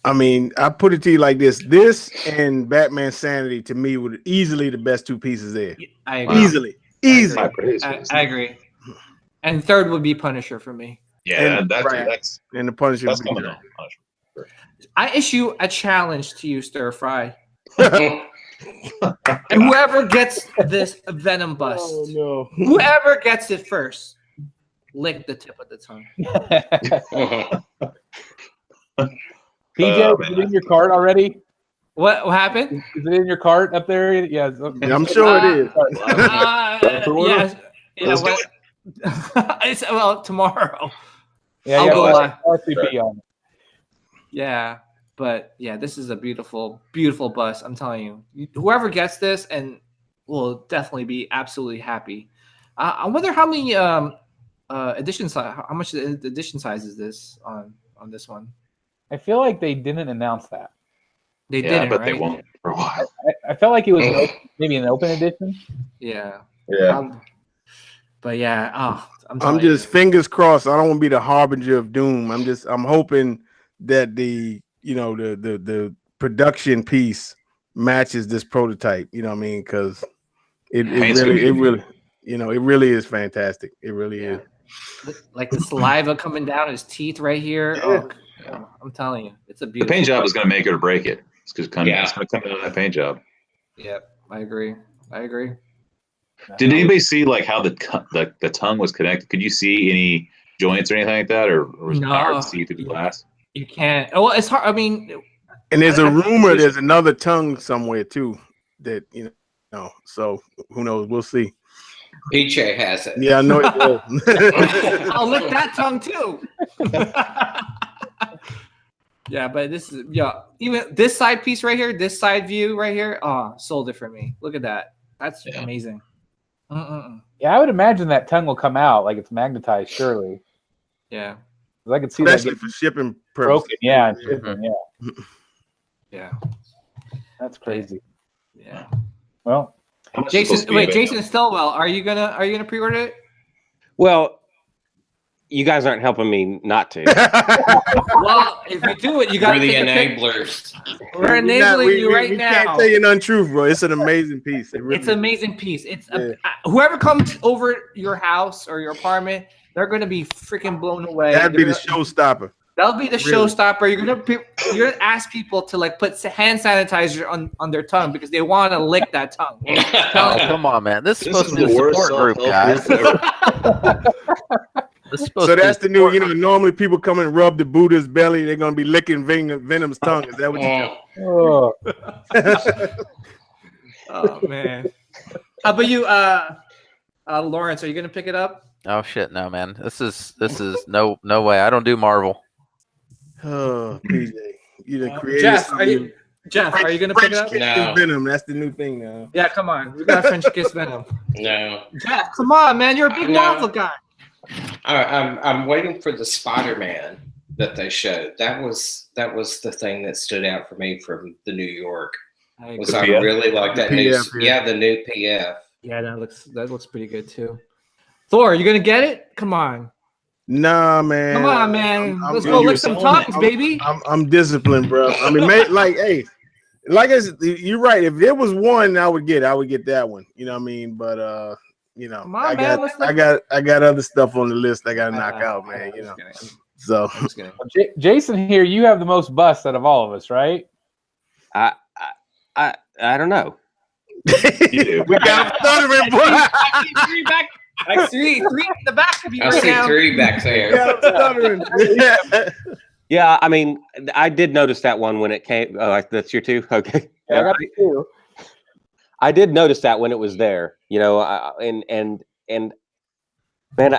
I mean, I put it to you like this: this and Batman Sanity to me were easily the best two pieces there. I agree. Easily. I agree. And third would be Punisher for me. Yeah, and that's and the Punisher. That's coming on. I issue a challenge to you, Stir Fry. And whoever gets this Venom bust, whoever gets it first, lick the tip of the tongue. PJ, is it in your cart already? What happened? Is it in your cart up there? Yeah, okay. Yeah, I'm sure it is. Yes. It's tomorrow. Yeah, I'll go RCP on it. Yeah, but yeah, this is a beautiful, beautiful bus. I'm telling you, whoever gets this and will definitely be absolutely happy. I wonder how many edition size. How much the edition size is this on this one? I feel like they didn't announce that. They didn't, but right? they won't for a while. I felt like it was maybe an open edition. Yeah. Yeah. But yeah, I'm just fingers crossed. I don't want to be the harbinger of doom. I'm hoping that the production piece matches this prototype. You know what I mean? Because it really is fantastic. It really is. Like the saliva coming down his teeth right here. Yeah. Oh, I'm telling you, it's a The beautiful. paint job is going to make it or break it. It's just kind of it's gonna come out of that paint job. Yep, I agree. Did anybody see like how the tongue was connected? Could you see any joints or anything like that, or was it hard to see through the glass? You can't. Well, it's hard. I mean, And there's a rumor there's another tongue somewhere too that so who knows? We'll see. PJ has it. Yeah, I know it will. I'll lick that tongue too. Yeah, but this is even this side piece right here, this side view right here, sold it for me. Look at that. That's amazing. Yeah, I would imagine that tongue will come out like it's magnetized, surely. Yeah. I could see Especially that for shipping broken. purposes. Yeah, and shipping, Yeah. That's crazy. Yeah. Well, Jason Stillwell, are you gonna pre-order it? Well, you guys aren't helping me not to. Well, if you do it, you got We're the enablers. We're enabling you right we now. can't tell you an untruth, bro. It's an amazing piece. It's an amazing piece. It's whoever comes over your house or your apartment, they're gonna be freaking blown away. That'd be the showstopper. That'll be the showstopper. You're gonna ask people to like put hand sanitizer on their tongue because they want to lick that tongue. Oh, come on, man. This is supposed to be a support group, guys. So that's the new, normally people come and rub the Buddha's belly. They're going to be licking Venom's tongue. Is that what you Oh, man. How about you, Lawrence? Are you going to pick it up? Oh shit, no, man. This is no way. I don't do Marvel. Oh, PJ. You the creator. Jeff, are you going to pick it up? No. Venom. That's the new thing now. Yeah, come on. We got French Kiss Venom. No. Jeff, come on, man. You're a big Marvel guy. I'm waiting for the Spider-Man that they showed. That was the thing that stood out for me from the New York. I really like that new the new PF. Yeah, that looks pretty good too. Thor, are you gonna get it? Come on. Nah, man. Come on, man. Let's go lick some tongues, baby. I'm disciplined, bro. I mean, you're right. If there was one, I would get that one. You know what I mean? But on, I got other stuff on the list I gotta knock out, man. So Jason, here you have the most busts out of all of us, right? I don't know. You do. We got stuttering, boy. Three back. I see three in the back of you. I see three back there. Yeah, I mean, I did notice that one when it came. Oh, that's your two? Okay. Yeah, I got two. I did notice that when it was there, and man,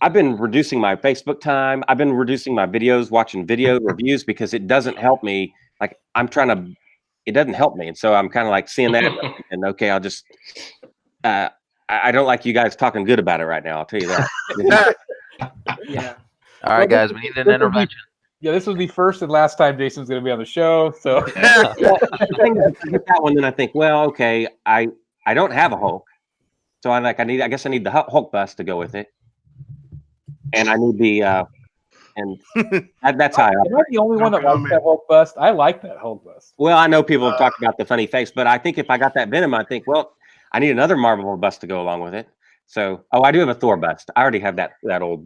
I've been reducing my Facebook time. I've been reducing my videos, watching video reviews because it doesn't help me. Like it doesn't help me. And so I'm kind of like seeing that and okay, I'll just, I don't like you guys talking good about it right now. I'll tell you that. Yeah. All right, guys, we need an intervention. Yeah, this was the first and last time Jason's going to be on the show. So the thing is, I get that one, then I think, well, okay, I don't have a Hulk, so I guess I need the Hulk bust to go with it, and I need the that's how. Am I the only one that likes that Hulk bust? I like that Hulk bust. Well, I know people have talked about the funny face, but I think if I got that Venom, I think, well, I need another Marvel bust to go along with it. So, I do have a Thor bust. I already have that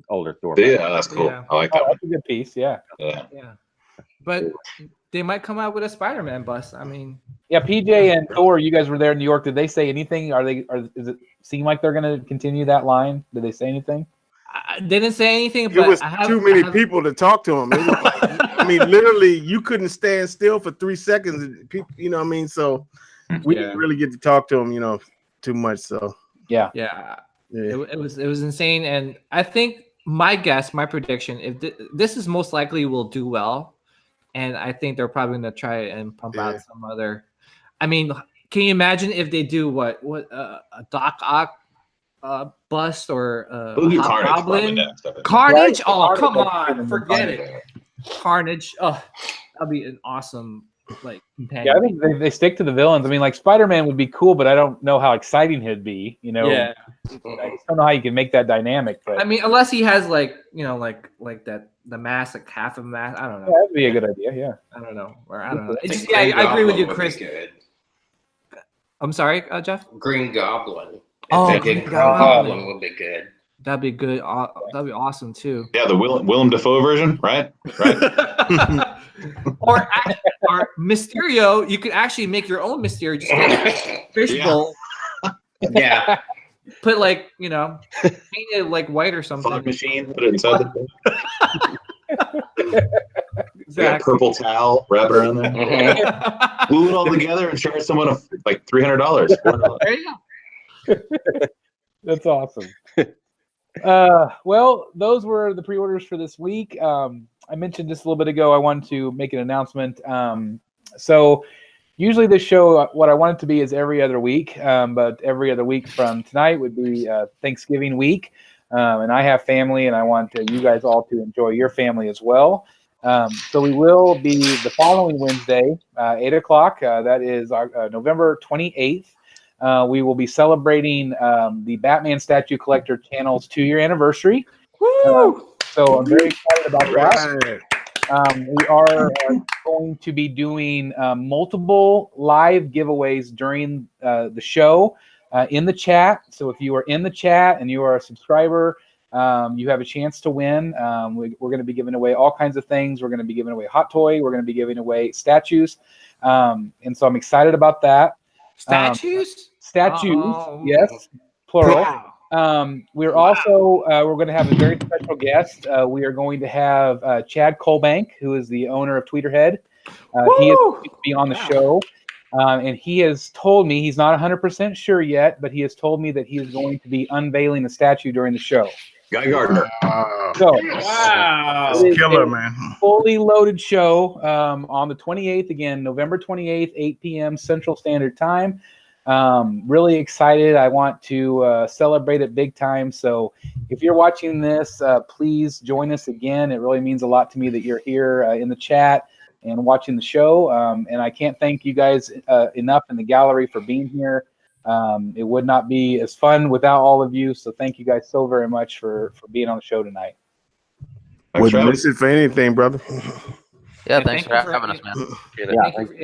older Thor bust. Yeah, that's cool. Yeah. I like that. That's a good piece. Yeah. Yeah. But they might come out with a Spider-Man bust. I mean, yeah. PJ and Thor, you guys were there in New York. Did they say anything? Does it seem like they're going to continue that line? Did they say anything? They didn't say anything. It was too many people to talk to him. I mean, literally, you couldn't stand still for 3 seconds. You know what I mean? So we didn't really get to talk to him, too much. So yeah. It was insane, and I think my prediction, if this is most likely will do well, and I think they're probably going to try and pump out some other. I mean, can you imagine if they do a Doc Ock bust or Carnage? Carnage? Oh, come on, forget it. Carnage. Oh, that'd be an awesome companion. Yeah, I think they stick to the villains. I mean, like Spider-Man would be cool, but I don't know how exciting he'd be. Yeah. I just don't know how you can make that dynamic. But I mean, unless he has like that the mask, like half a mask. I don't know. Yeah, that'd be a good idea. Yeah. I don't know. I agree with you, Chris. I'm sorry, Jeff. Green Goblin. Oh, Green Goblin would be good. That'd be good. That'd be awesome too. Yeah, the Willem Dafoe version, right? Right. or Mysterio, you could actually make your own Mysterio. Just get a fishbowl, Yeah. put like paint it like white or something. Fog machine, put it inside the Exactly. purple towel, wrap it around there. Mhm. Glue it all together and charge someone like $300. $400. There you go. That's awesome. Well, those were the pre-orders for this week. I mentioned just a little bit ago, I wanted to make an announcement. So usually this show, what I want it to be is every other week, but every other week from tonight would be Thanksgiving week. And I have family, and I want you guys all to enjoy your family as well. So we will be the following Wednesday, 8 o'clock. That is our, November 28th. We will be celebrating the Batman Statue Collector Channel's 2-year anniversary. So I'm very excited about that. We are going to be doing multiple live giveaways during the show in the chat. So if you are in the chat and you are a subscriber, you have a chance to win. We're going to be giving away all kinds of things. We're going to be giving away Hot Toy. We're going to be giving away statues. And so I'm excited about that. Statues? Statues, Oh. yes, plural. Wow. We're also we're going to have a very special guest. We are going to have Chad Colbank, who is the owner of Tweeterhead. He is going to be on the show, and he has told me he's not 100% sure yet, but he has told me that he is going to be unveiling the statue during the show. Guy Gardner. So, Wow. it is Killer, a man. fully loaded show on the 28th, again, November 28th, 8 p.m. Central Standard Time. Really excited. I want to celebrate it big time. So if you're watching this, please join us again. It really means a lot to me that you're here in the chat and watching the show. And I can't thank you guys enough in the gallery for being here. It would not be as fun without all of you. So thank you guys so very much for being on the show tonight. Wouldn't miss it for anything, brother. Yeah, Yeah, thanks thank for you for- having us,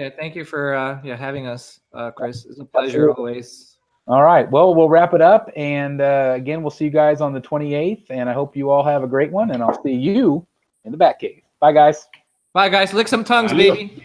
man. Thank you for having us, Chris. It's a pleasure always. All right. Well, we'll wrap it up. And again, we'll see you guys on the 28th. And I hope you all have a great one. And I'll see you in the Batcave. Bye, guys. Bye, guys. Lick some tongues, baby.